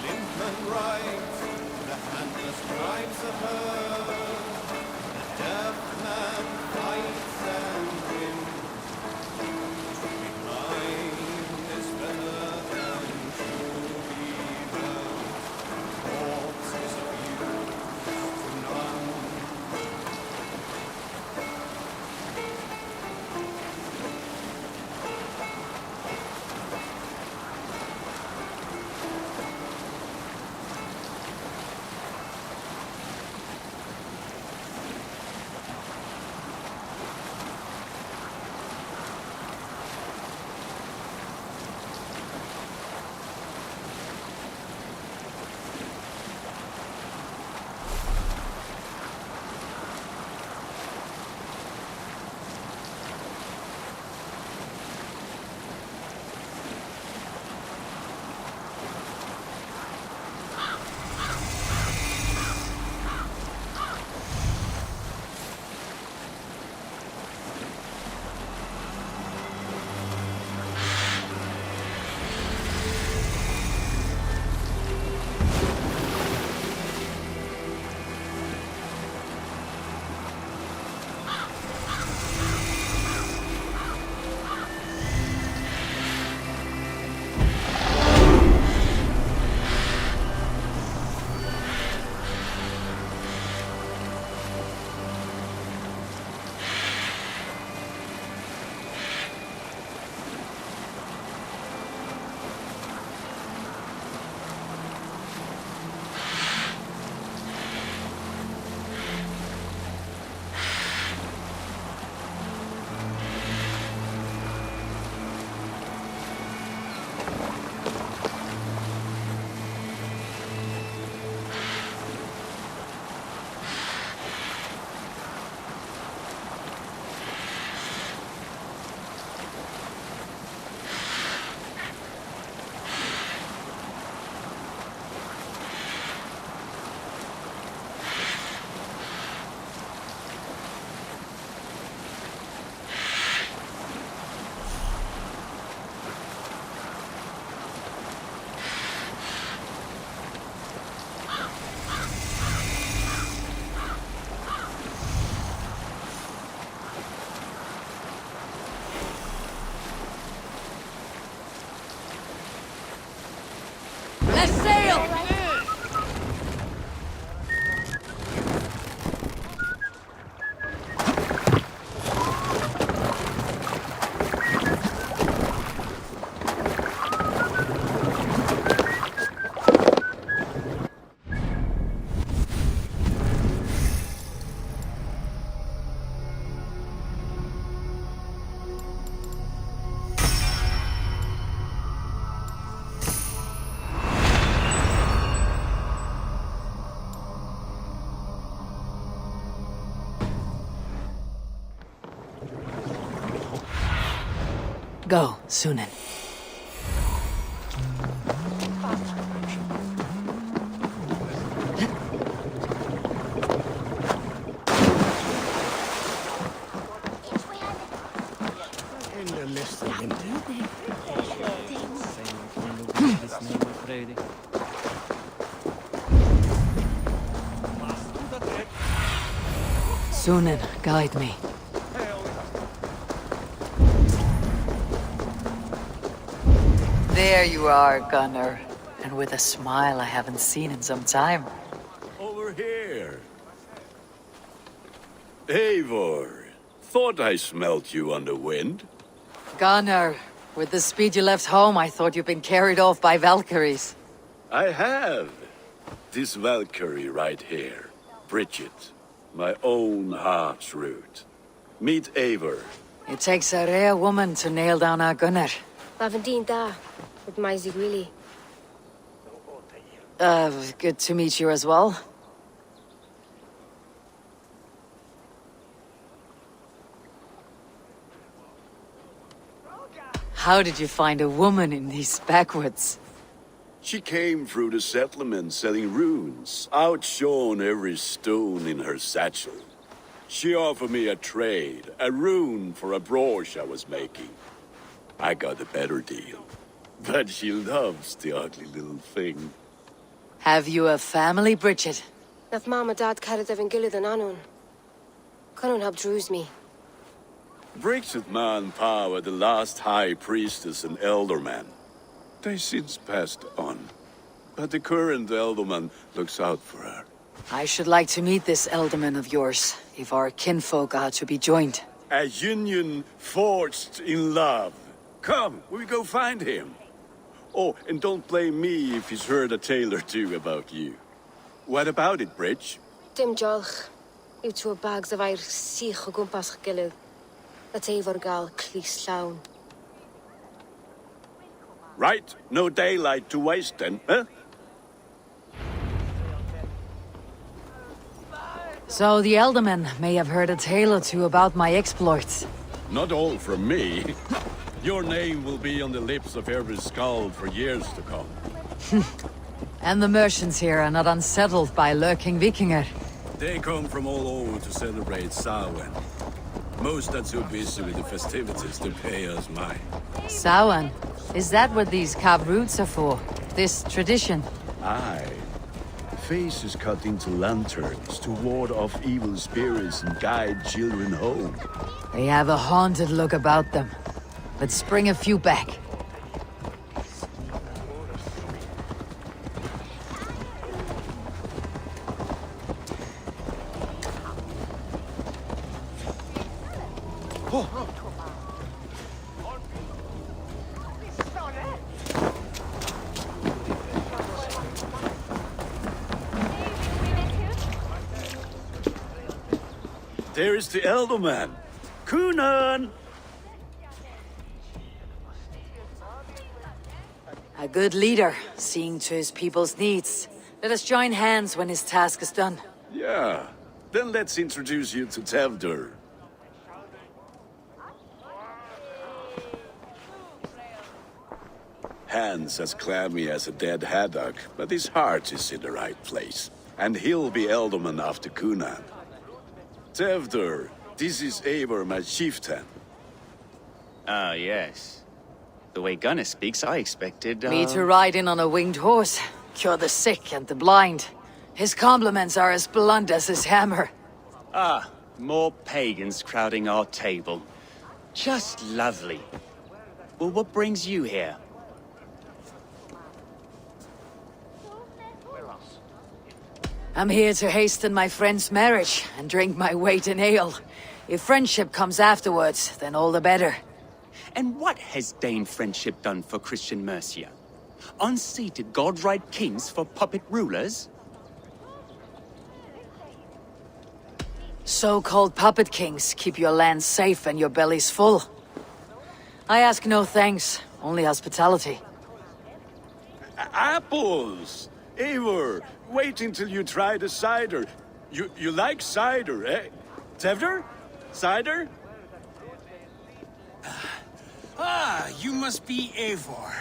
Limpman rides the handless tribes of earth. The deaf man fights and wins. Behind is better than to be heard. Corpse is of use to none. Let's sail! Go, Sunan. Sunan, guide me. There you are, Gunnar. And with a smile I haven't seen in some time. Over here. Eivor, thought I smelt you on the wind. Gunnar, with the speed you left home, I thought you'd been carried off by Valkyries. I have. This Valkyrie right here, Bridget, my own heart's root. Meet Eivor. It takes a rare woman to nail down our gunner. Lavendine da, with my Zigwili. Good to meet you as well. How did you find a woman in these backwoods? She came through the settlement selling runes, outshone every stone in her satchel. She offered me a trade, a rune for a brooch I was making. I got a better deal. But she loves the ugly little thing. Have you a family, Bridget? Naf mama dad carried evan gillid an anun. Cannon hab drews me. Bridget man power the last high priestess and elderman. They since passed on. But the current elderman looks out for her. I should like to meet this elderman of yours, if our kinfolk are to be joined. A union forged in love. Come, we go find him. Oh, and don't blame me if he's heard a tale or two about you. What about it, Bridge? Dim jolch. You two bags of air sich o gwmpas gillid. That Eivor gal clis llawn. Right, no daylight to waste then, huh? So the Elderman may have heard a tale or two about my exploits. Not all from me. Your name will be on the lips of every skald for years to come. And the merchants here are not unsettled by lurking Vikinger. They come from all over to celebrate Samhain. Most are too busy with the festivities to pay us mind. Samhain? Is that what these carved roots are for? This tradition? Aye. Faces cut into lanterns to ward off evil spirits and guide children home. They have a haunted look about them. Let's bring a few back. There is the Elderman. Kunan! A good leader, seeing to his people's needs. Let us join hands when his task is done. Yeah. Then let's introduce you to Tevdur. Hands as clammy as a dead haddock, but his heart is in the right place. And he'll be Elderman after Kunan. Tevdur, this is Eivor, my chieftain. Ah, yes. The way Gunnar speaks, I expected, Me to ride in on a winged horse, cure the sick and the blind. His compliments are as blunt as his hammer. Ah, more pagans crowding our table. Just lovely. Well, what brings you here? I'm here to hasten my friend's marriage and drink my weight in ale. If friendship comes afterwards, then all the better. And what has Dane friendship done for Christian Mercia? Unseated god-right kings for puppet rulers? So-called puppet kings keep your lands safe and your bellies full. I ask no thanks, only hospitality. Apples! Eivor, wait until you try the cider. You like cider, eh? Tevdur? Cider? Ah, you must be Eivor.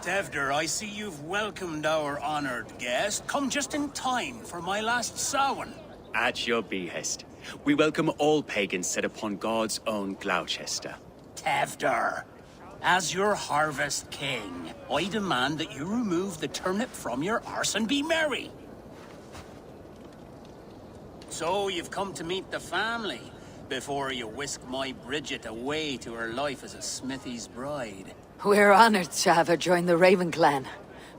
Tevdur, I see you've welcomed our honored guest. Come just in time for my last Samhain. At your behest. We welcome all pagans set upon God's own Gloucester. Tevdur, as your harvest king, I demand that you remove the turnip from your arse and be merry. So you've come to meet the family before you whisk my Bridget away to her life as a smithy's bride. We're honored to have her join the Raven clan,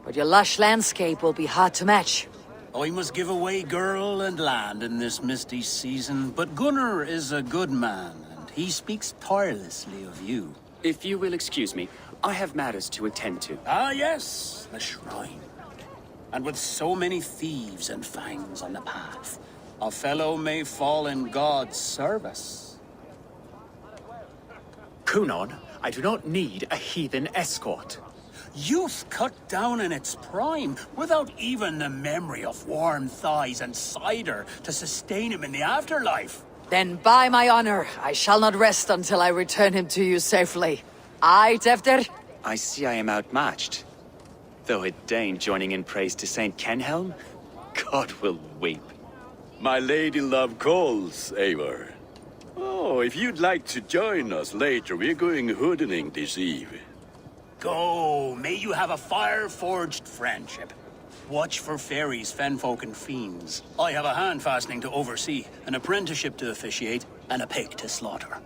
but your lush landscape will be hard to match. I must give away girl and land in this misty season, but Gunnar is a good man, and he speaks tirelessly of you. If you will excuse me, I have matters to attend to. Ah, yes, the shrine. And with so many thieves and fangs on the path, a fellow may fall in God's service. Kunon, I do not need a heathen escort. Youth cut down in its prime, without even the memory of warm thighs and cider to sustain him in the afterlife. Then by my honor, I shall not rest until I return him to you safely. Aye, Tefter? I see I am outmatched. Though a Dane joining in praise to Saint Kenhelm, God will weep. My lady love calls, Eivor. Oh, if you'd like to join us later, we're going hoodening this eve. Go, may you have a fire-forged friendship. Watch for fairies, fenfolk, and fiends. I have a hand fastening to oversee, an apprenticeship to officiate, and a pig to slaughter.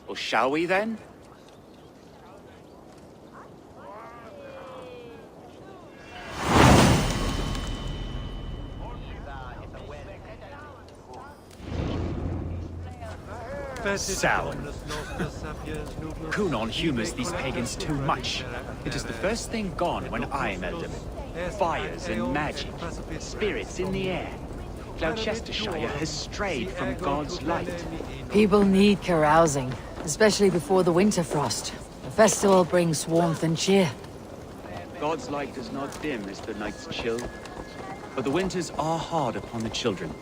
Well, shall we then? Sound. Kunon humors these pagans too much. It is the first thing gone when I am elder. Fires and magic, spirits in the air. Gloucestershire has strayed from God's light. People need carousing, especially before the winter frost. The festival brings warmth and cheer. God's light does not dim as the nights chill, but the winters are hard upon the children.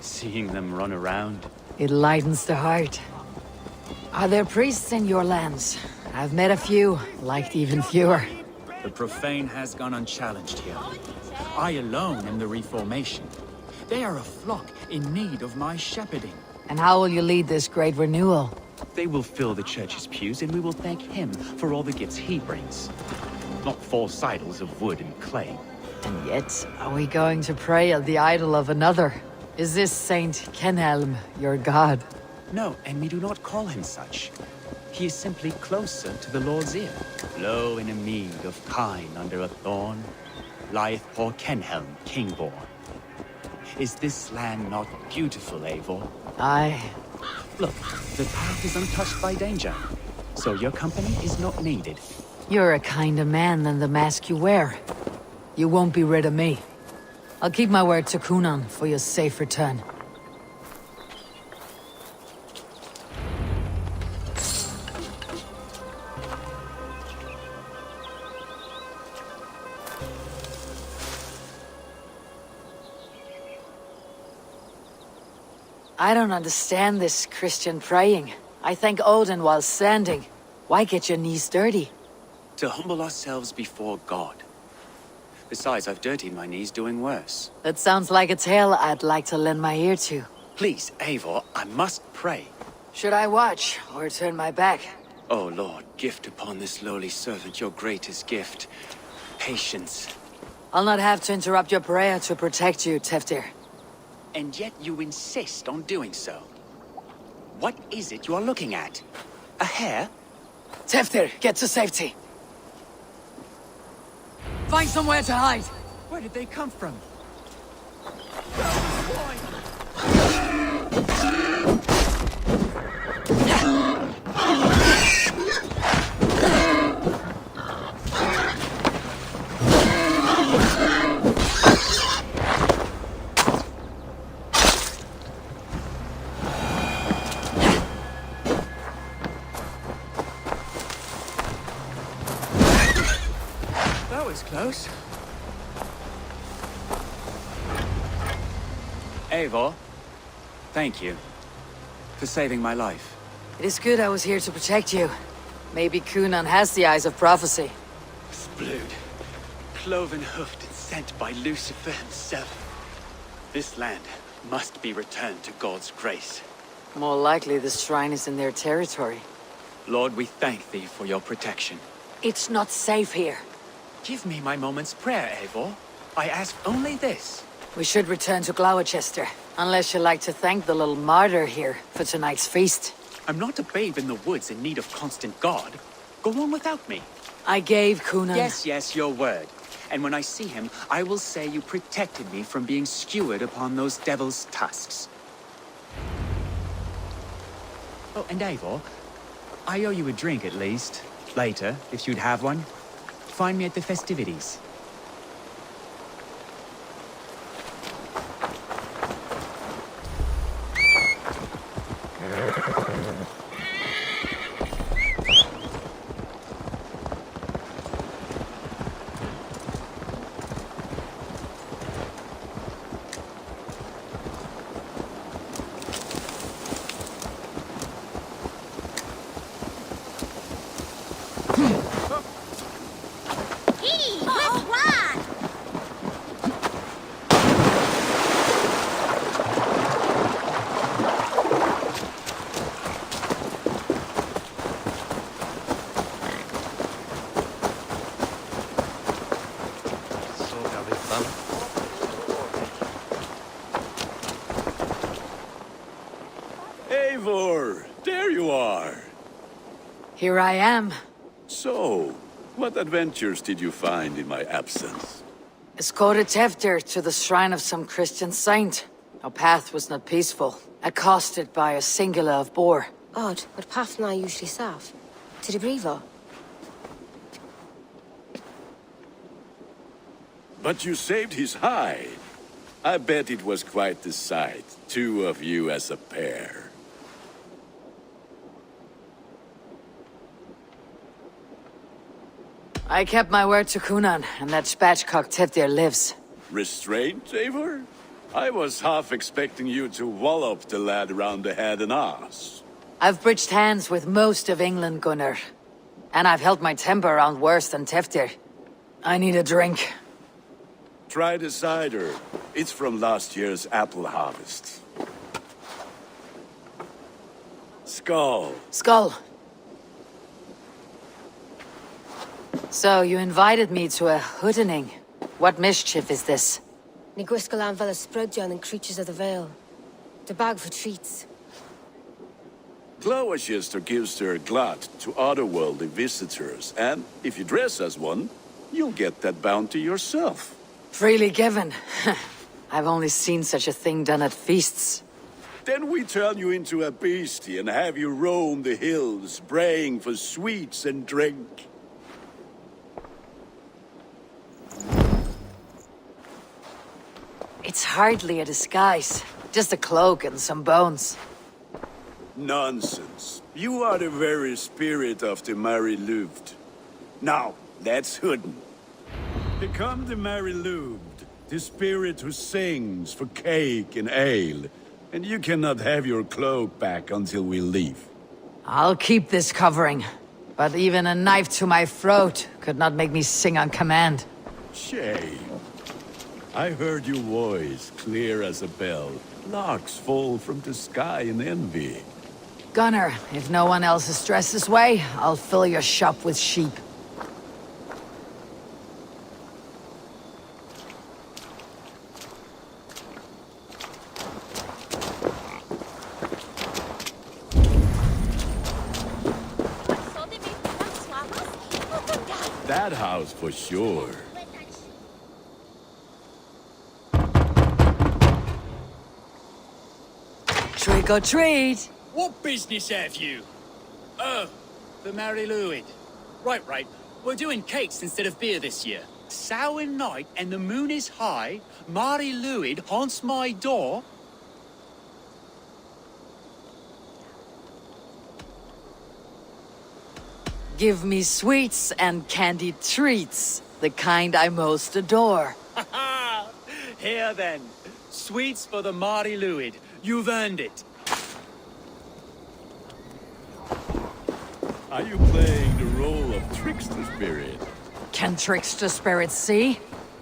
Seeing them run around. It lightens the heart. Are there priests in your lands? I've met a few, liked even fewer. The profane has gone unchallenged here. I alone am the Reformation. They are a flock in need of my shepherding. And how will you lead this great renewal? They will fill the church's pews, and we will thank him for all the gifts he brings. Not false idols of wood and clay. And yet, are we going to pray at the idol of another? Is this Saint Kenhelm your god? No, and we do not call him such. He is simply closer to the Lord's ear. Low in a mead of kine under a thorn, lieth poor Kenhelm, king-born. Is this land not beautiful, Eivor? Aye. Look, the path is untouched by danger, so your company is not needed. You're a kinder man than the mask you wear. You won't be rid of me. I'll keep my word to Kunon for your safe return. I don't understand this Christian praying. I thank Odin while standing. Why get your knees dirty? To humble ourselves before God. Besides, I've dirtied my knees doing worse. That sounds like a tale I'd like to lend my ear to. Please, Eivor, I must pray. Should I watch, or turn my back? Oh Lord, gift upon this lowly servant your greatest gift. Patience. I'll not have to interrupt your prayer to protect you, Teftir. And yet you insist on doing so. What is it you are looking at? A hare? Teftir, get to safety. Find somewhere to hide. Where did they come from? That was close. Eivor, thank you for saving my life. It is good I was here to protect you. Maybe Kunon has the eyes of prophecy. Splood, cloven-hoofed and sent by Lucifer himself. This land must be returned to God's grace. More likely the shrine is in their territory. Lord, we thank thee for your protection. It's not safe here. Give me my moment's prayer, Eivor. I ask only this. We should return to Gloucester, unless you'd like to thank the little martyr here for tonight's feast. I'm not a babe in the woods in need of constant guard. Go on without me. I gave Kunon... Yes, your word. And when I see him, I will say you protected me from being skewered upon those devil's tusks. Oh, and Eivor, I owe you a drink at least. Later, if you'd have one, find me at the festivities. Eivor, there you are. Here I am. So, what adventures did you find in my absence? Escorted Teftir to the shrine of some Christian saint. Our path was not peaceful, accosted by a singular of boar. Odd, but path na usually safe. To the brievo. But you saved his hide. I bet it was quite the sight, two of you as a pair. I kept my word to Kunan, and that spatchcock Teftir lives. Restraint, Eivor? I was half expecting you to wallop the lad around the head and ass. I've bridged hands with most of England, Gunnar. And I've held my temper around worse than Teftir. I need a drink. Try the cider. It's from last year's apple harvest. Skull. Skull. So, you invited me to a hoodening. What mischief is this? Ni gwisgal an fel y Sprydjan and Creatures of the Vale. The bag for treats. Gloucester gives their glut to otherworldly visitors, and if you dress as one, you'll get that bounty yourself. Freely given. I've only seen such a thing done at feasts. Then we turn you into a beastie and have you roam the hills, braying for sweets and drink. It's hardly a disguise. Just a cloak and some bones. Nonsense. You are the very spirit of the Mary Louved. Now, let's hooden. Become the Mary Louved, the spirit who sings for cake and ale. And you cannot have your cloak back until we leave. I'll keep this covering. But even a knife to my throat could not make me sing on command. Shame. I heard your voice clear as a bell. Larks fall from the sky in envy. Gunnar, if no one else is dressed this way, I'll fill your shop with sheep. That house for sure. Trick or treat! What business have you? Oh, the Mary Louid. Right. We're doing cakes instead of beer this year. Samhain night and the moon is high. Mary Louid haunts my door. Give me sweets and candied treats, the kind I most adore. Here then, sweets for the Mary Louid. You've earned it. Are you playing the role of trickster spirit? Can trickster spirits see?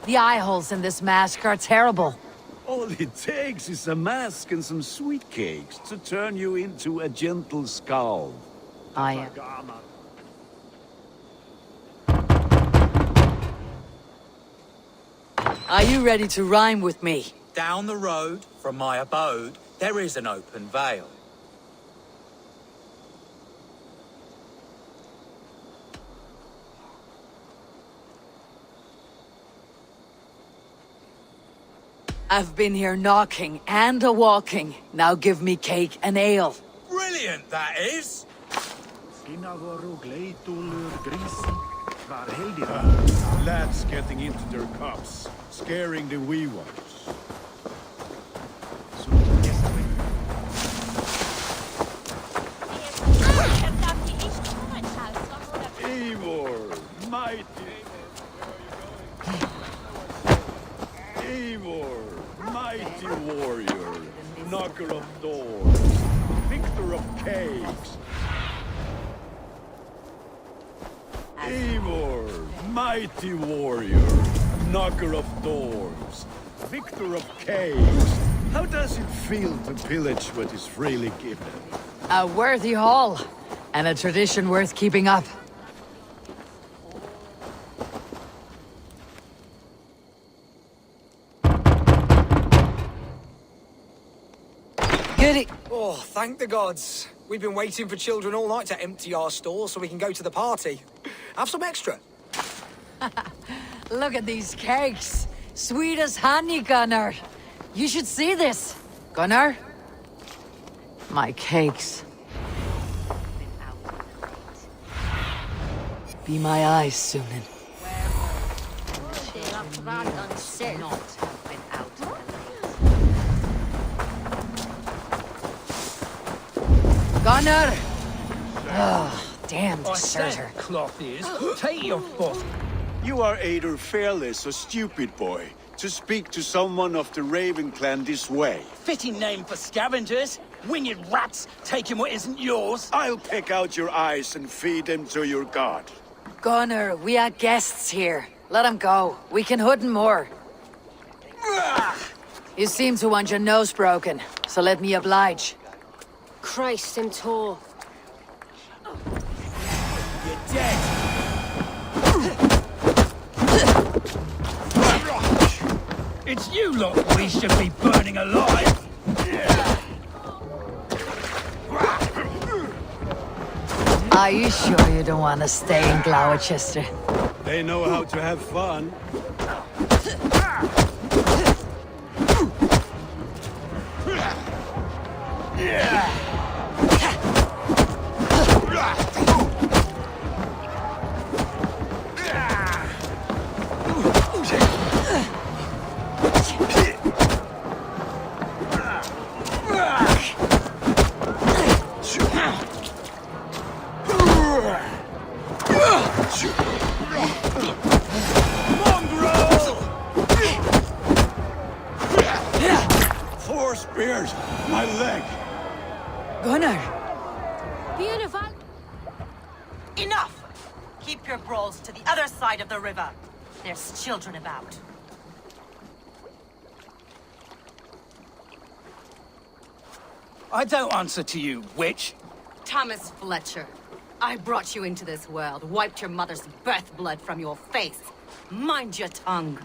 The eye holes in this mask are terrible. All it takes is a mask and some sweet cakes to turn you into a gentle skull. I am. Are you ready to rhyme with me? Down the road from my abode, there is an open vale. I've been here knocking and a-walking. Now give me cake and ale. Brilliant, that is! Lads getting into their cups, scaring the wee ones. Eivor, mighty. Eivor, mighty warrior, knocker of doors, victor of caves. Eivor, mighty warrior, knocker of doors, victor of caves. How does it feel to pillage what is freely given? A worthy haul, and a tradition worth keeping up. Goody. Oh, thank the gods. We've been waiting for children all night to empty our stores so we can go to the party. Have some extra. Look at these cakes. Sweet as honey, Gunnar. You should see this. Gunnar? My cakes. Be my eyes, Sunan. Gunnar! Oh, damn deserter. Cloth is. Take your foot. You are either fearless or stupid, boy, to speak to someone of the Raven clan this way. Fitting name for scavengers. Winged rats taking what isn't yours. I'll pick out your eyes and feed them to your god. Gunnar, we are guests here. Let him go. We can hood him more. You seem to want your nose broken, so let me oblige. Christ in tow. You're dead. It's you lot we should be burning alive. Are you sure you don't want to stay in Gloucester? They know how to have fun. Four spears! My leg! Gunnar! Beautiful. Enough! Keep your brawls to the other side of the river. There's children about. I don't answer to you, witch. Thomas Fletcher, I brought you into this world, wiped your mother's birth blood from your face. Mind your tongue.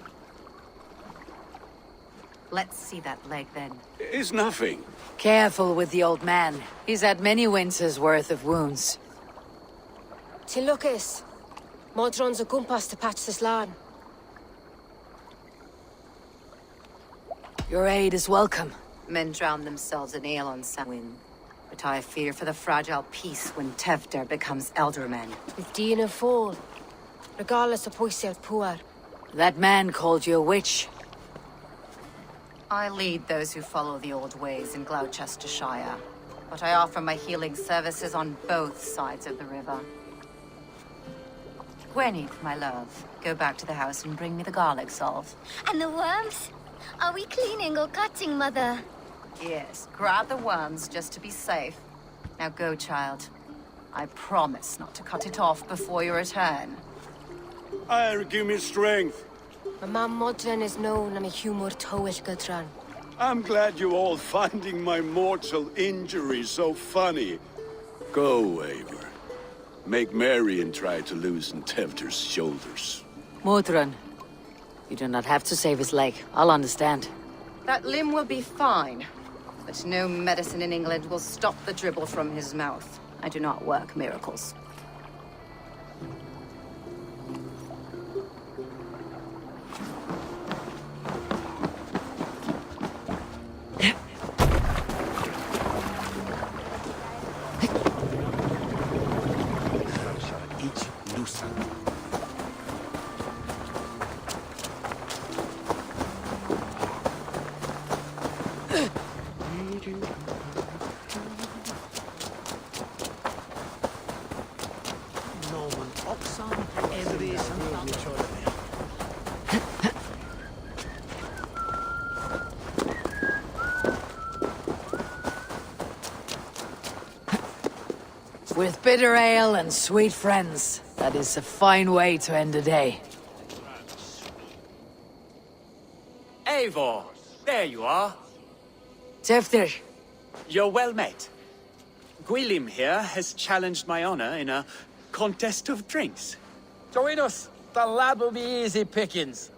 Let's see that leg then. It's nothing. Careful with the old man. He's had many winters' worth of wounds. Tilukis. Modron's a gumpas to patch this land. Your aid is welcome. Men drown themselves in ale on Samhain. But I fear for the fragile peace when Tevder becomes elderman. If Dina fall, regardless of Poisiel Puar. That man called you a witch. I lead those who follow the old ways in Gloucestershire, but I offer my healing services on both sides of the river. Gweneth, my love, go back to the house and bring me the garlic salve. And the worms? Are we cleaning or cutting, Mother? Yes, grab the worms just to be safe. Now go, child. I promise not to cut it off before your return. Give me strength. My mam Modron is known am a humor towish Gudran. I'm glad you all finding my mortal injury so funny. Go, Eivor. Make merry and try to loosen Tevder's shoulders. Modron, you do not have to save his leg. I'll understand. That limb will be fine, but no medicine in England will stop the dribble from his mouth. I do not work miracles. With bitter ale and sweet friends, that is a fine way to end a day. Eivor, there you are. Teftir. You're well met. Gwilym here has challenged my honor in a contest of drinks. Join us. The lad will be easy pickings.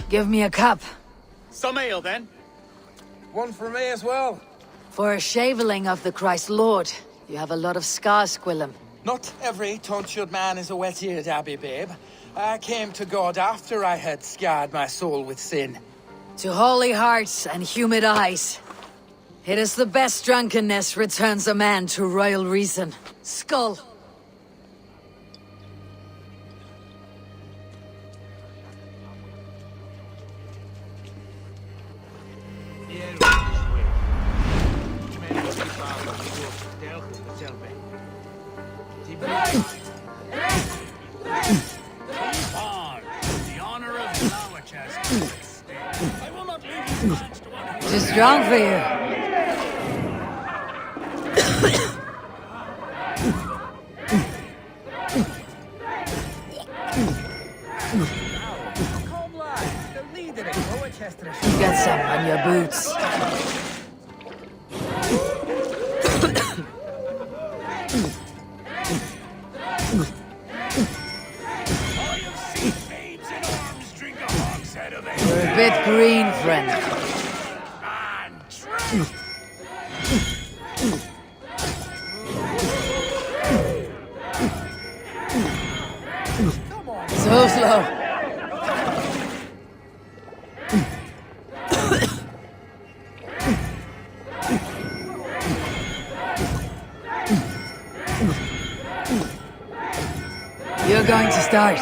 Give me a cup. Some ale, then. One for me as well. For a shaveling of the Christ Lord, you have a lot of scars, Gwilym. Not every tonsured man is a wet-eared abbey, babe. I came to God after I had scarred my soul with sin. To holy hearts and humid eyes. It is the best drunkenness returns a man to royal reason. Skull. Too strong for you. Get some on your boots. You're a bit green, friend. So slow. You're going to start.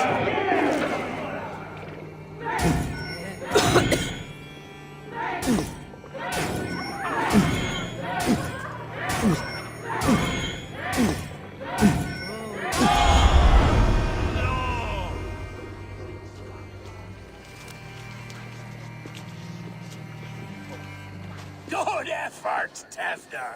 Good effort, Tefder.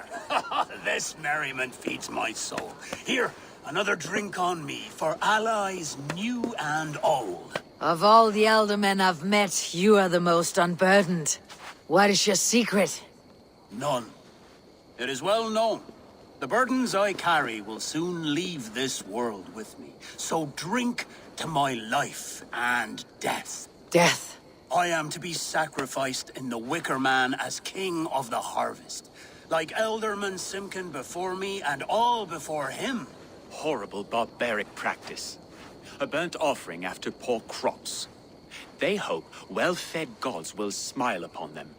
This merriment feeds my soul. Here, another drink on me for allies new and old. Of all the elder men I've met, you are the most unburdened. What is your secret? None. It is well known. The burdens I carry will soon leave this world with me. So drink to my life and death. Death? I am to be sacrificed in the Wicker Man as king of the harvest. Like Elderman Simkin before me and all before him. Horrible barbaric practice. A burnt offering after poor crops. They hope well-fed gods will smile upon them.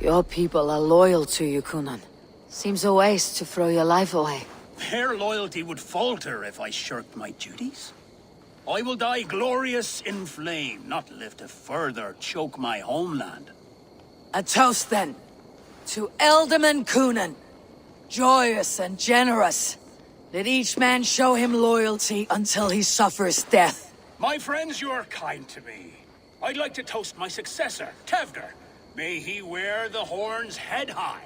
Your people are loyal to you, Kunan. Seems a waste to throw your life away. Their loyalty would falter if I shirked my duties. I will die glorious in flame, not live to further choke my homeland. A toast, then. To Elderman Kunan. Joyous and generous. Let each man show him loyalty until he suffers death. My friends, you are kind to me. I'd like to toast my successor, Tefder. May he wear the horns head high.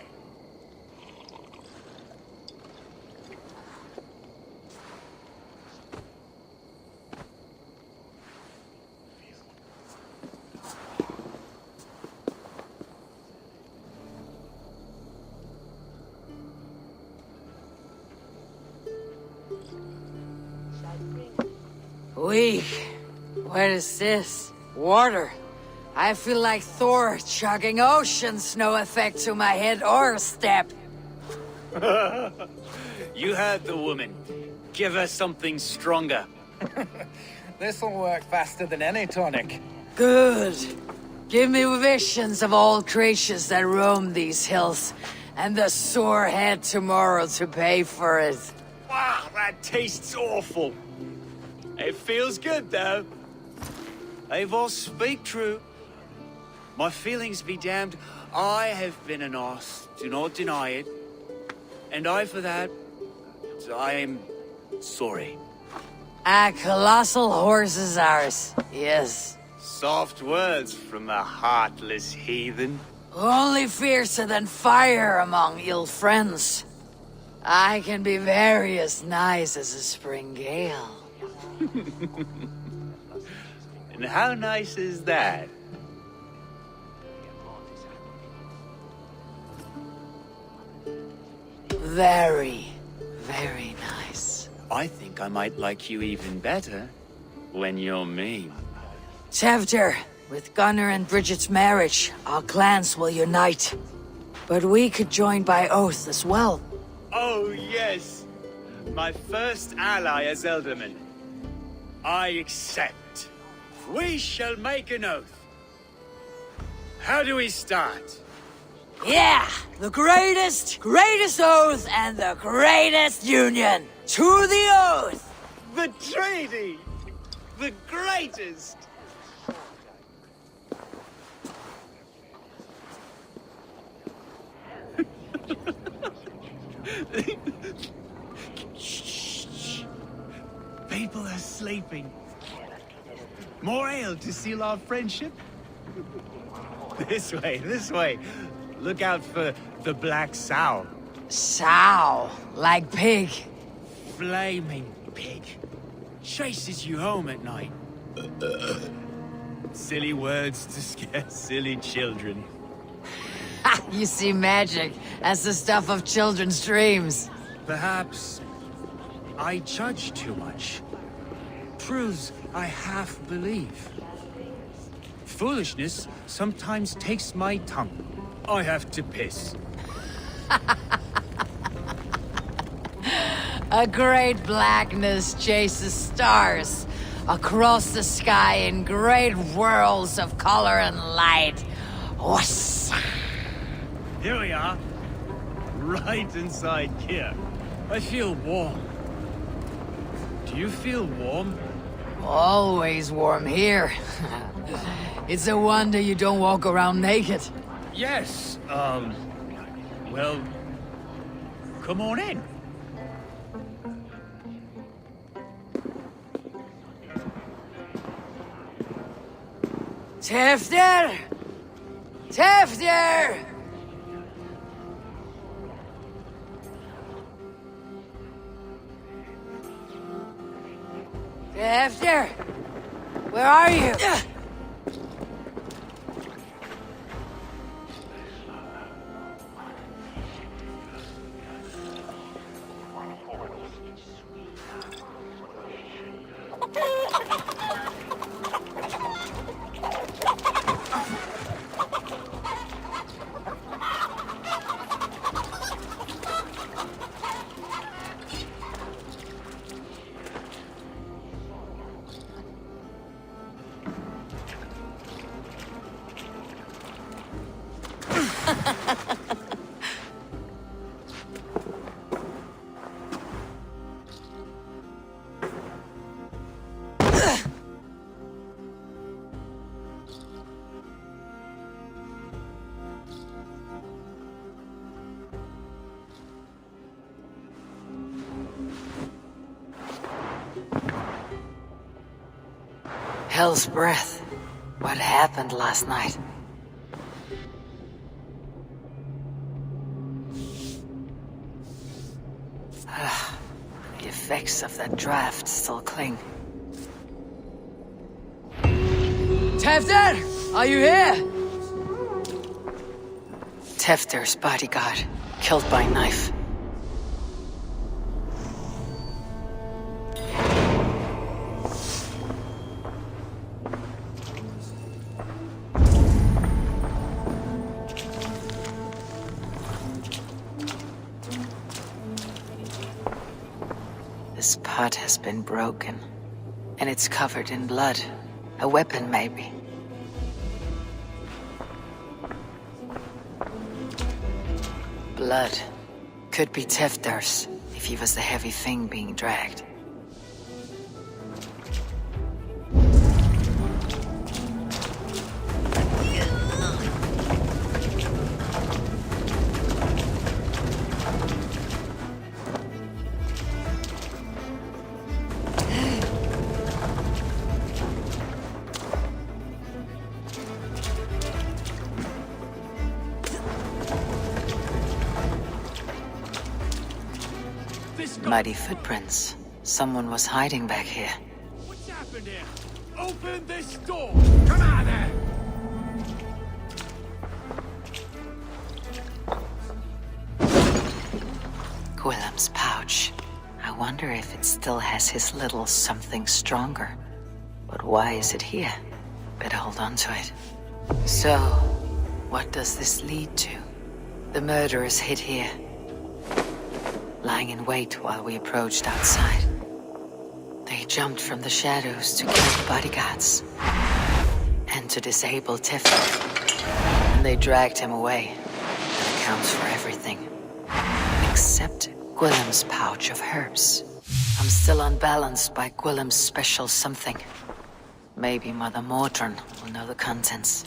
Weak. What is this? Water. I feel like Thor chugging oceans, no effect to my head or step. You heard the woman. Give her something stronger. This'll work faster than any tonic. Good. Give me visions of all creatures that roam these hills, and the sore head tomorrow to pay for it. Wow, that tastes awful. It feels good, though. Eivor, speak true. My feelings be damned. I have been an arse, do not deny it. And I, for that, I am sorry. A colossal horse is ours, yes. Soft words from the heartless heathen. Only fiercer than fire among ill friends. I can be very as nice as a spring gale. And how nice is that? Very, very nice. I think I might like you even better when you're mean. Tevder, with Gunnar and Bridget's marriage, our clans will unite. But we could join by oath as well. Oh, yes. My first ally as Elderman. I accept. We shall make an oath. How do we start? Yeah! The greatest oath and the greatest union! To the oath! The treaty! The greatest! Shh. People are sleeping. More ale to seal our friendship? This way. Look out for the black sow. Sow? Like pig? Flaming pig. Chases you home at night. Silly words to scare silly children. You see magic as the stuff of children's dreams. Perhaps I judge too much. Truths I half believe. Foolishness sometimes takes my tongue. I have to piss. A great blackness chases stars across the sky in great whirls of color and light. Whoosh! Here we are. Right inside here. I feel warm. Do you feel warm? Always warm here. It's a wonder you don't walk around naked. Yes, well, come on in. Tefter! Tefter! Tefter! Where are you? Hell's breath. What happened last night? The effects of that draft still cling. Tefter! Are you here? Tefter's bodyguard, killed by knife. This pot has been broken, and it's covered in blood. A weapon, maybe. Blood. Could be Tefter's. if he was the heavy thing being dragged. Mighty footprints. Someone was hiding back here. What's happened here? Open this door! Come out there! Gwilym's pouch. I wonder if it still has his little something stronger. But why is it here? Better hold on to it. So, what does this lead to? The murderers hid here, lying in wait while we approached outside. They jumped from the shadows to kill the bodyguards and to disable Tefnir. And they dragged him away. That accounts for everything. Except Gwilym's pouch of herbs. I'm still unbalanced by Gwilym's special something. Maybe Mother Mordrin will know the contents.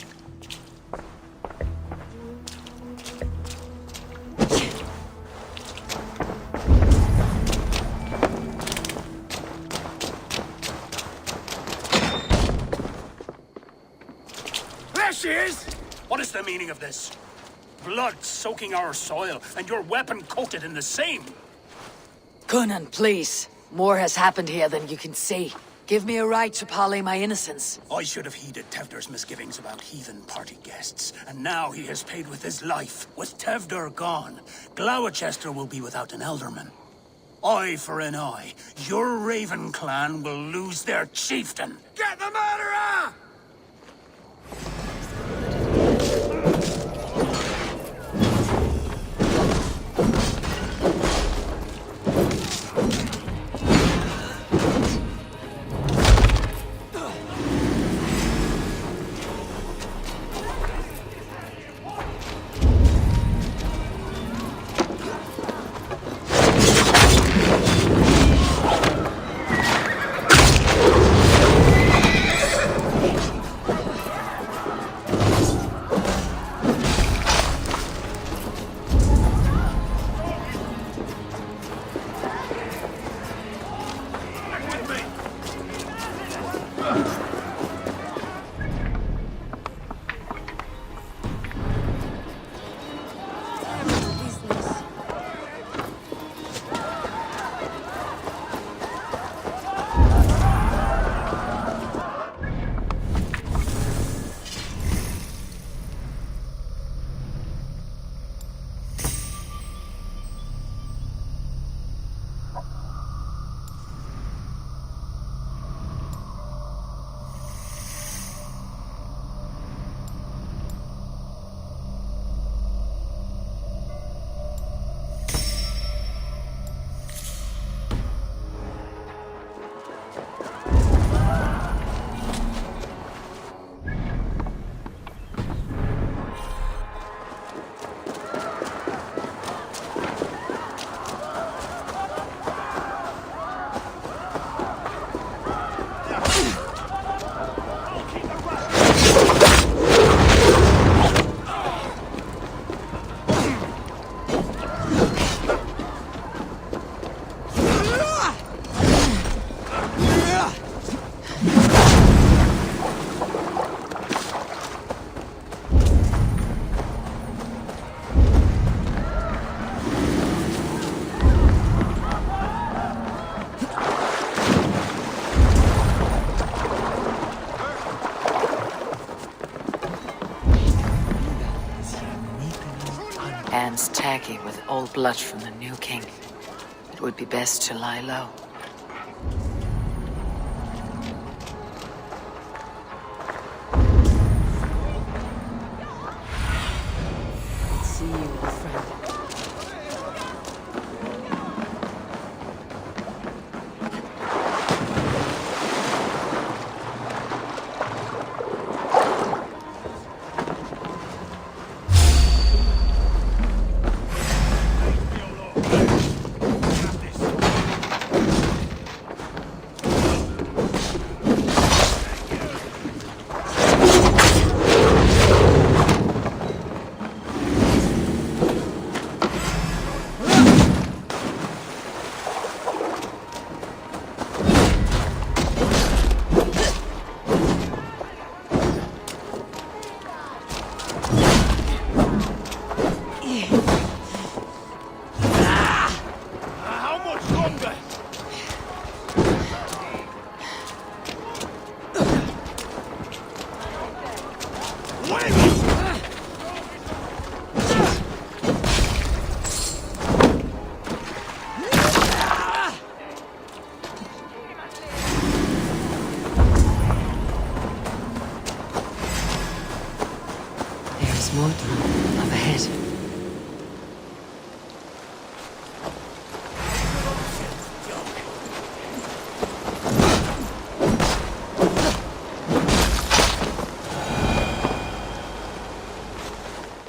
There she is! What is the meaning of this? Blood soaking our soil, and your weapon coated in the same! Conan, please. More has happened here than you can see. Give me a right to parley my innocence. I should have heeded Tevder's misgivings about heathen party guests, and now he has paid with his life. With Tevder gone, Gloucester will be without an elderman. Eye for an eye. Your Raven clan will lose their chieftain. Get the murderer! Hands tacky with old blood from the new king. It would be best to lie low. See you, old friend. There's more up ahead.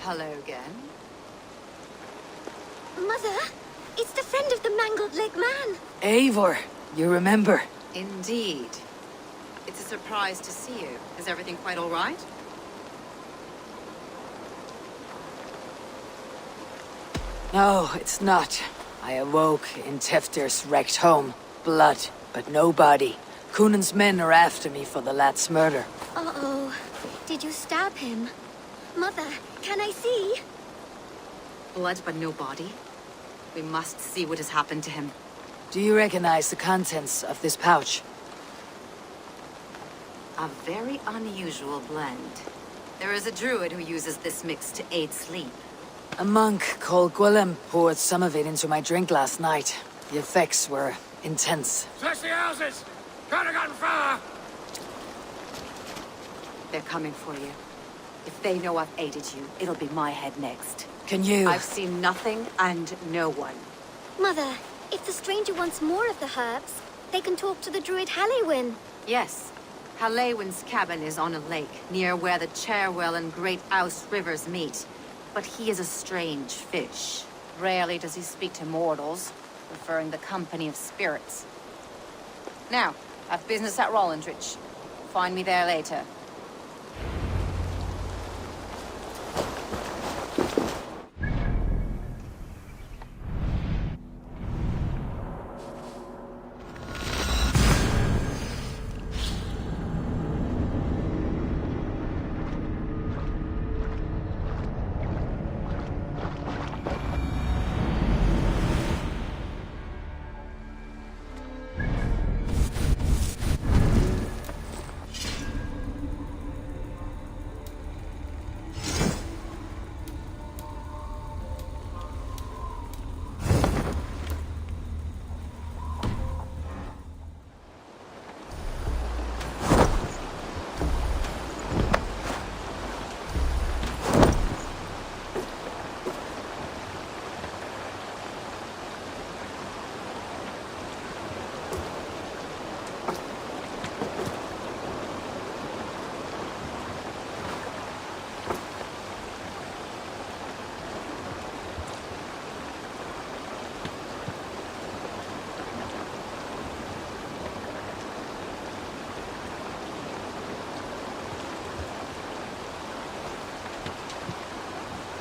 Hello again. Mother, it's the friend of the mangled leg man. Eivor, you remember? Indeed. It's a surprise to see you. Is everything quite all right? No, it's not. I awoke in Teftir's wrecked home. Blood, but no body. Cunan's men are after me for the lad's murder. Uh-oh. Did you stab him? Mother, can I see? Blood but no body? We must see what has happened to him. Do you recognize the contents of this pouch? A very unusual blend. There is a druid who uses this mix to aid sleep. A monk called Gwilym poured some of it into my drink last night. The effects were intense. Search the houses! Could have gotten far! They're coming for you. If they know I've aided you, it'll be my head next. Can you? I've seen nothing and no one. Mother, if the stranger wants more of the herbs, they can talk to the druid Halewyn. Yes. Halewyn's cabin is on a lake, near where the Cherwell and Great Ouse rivers meet. But he is a strange fish. Rarely does he speak to mortals, preferring the company of spirits. Now, I've business at Rollindrich. Find me there later.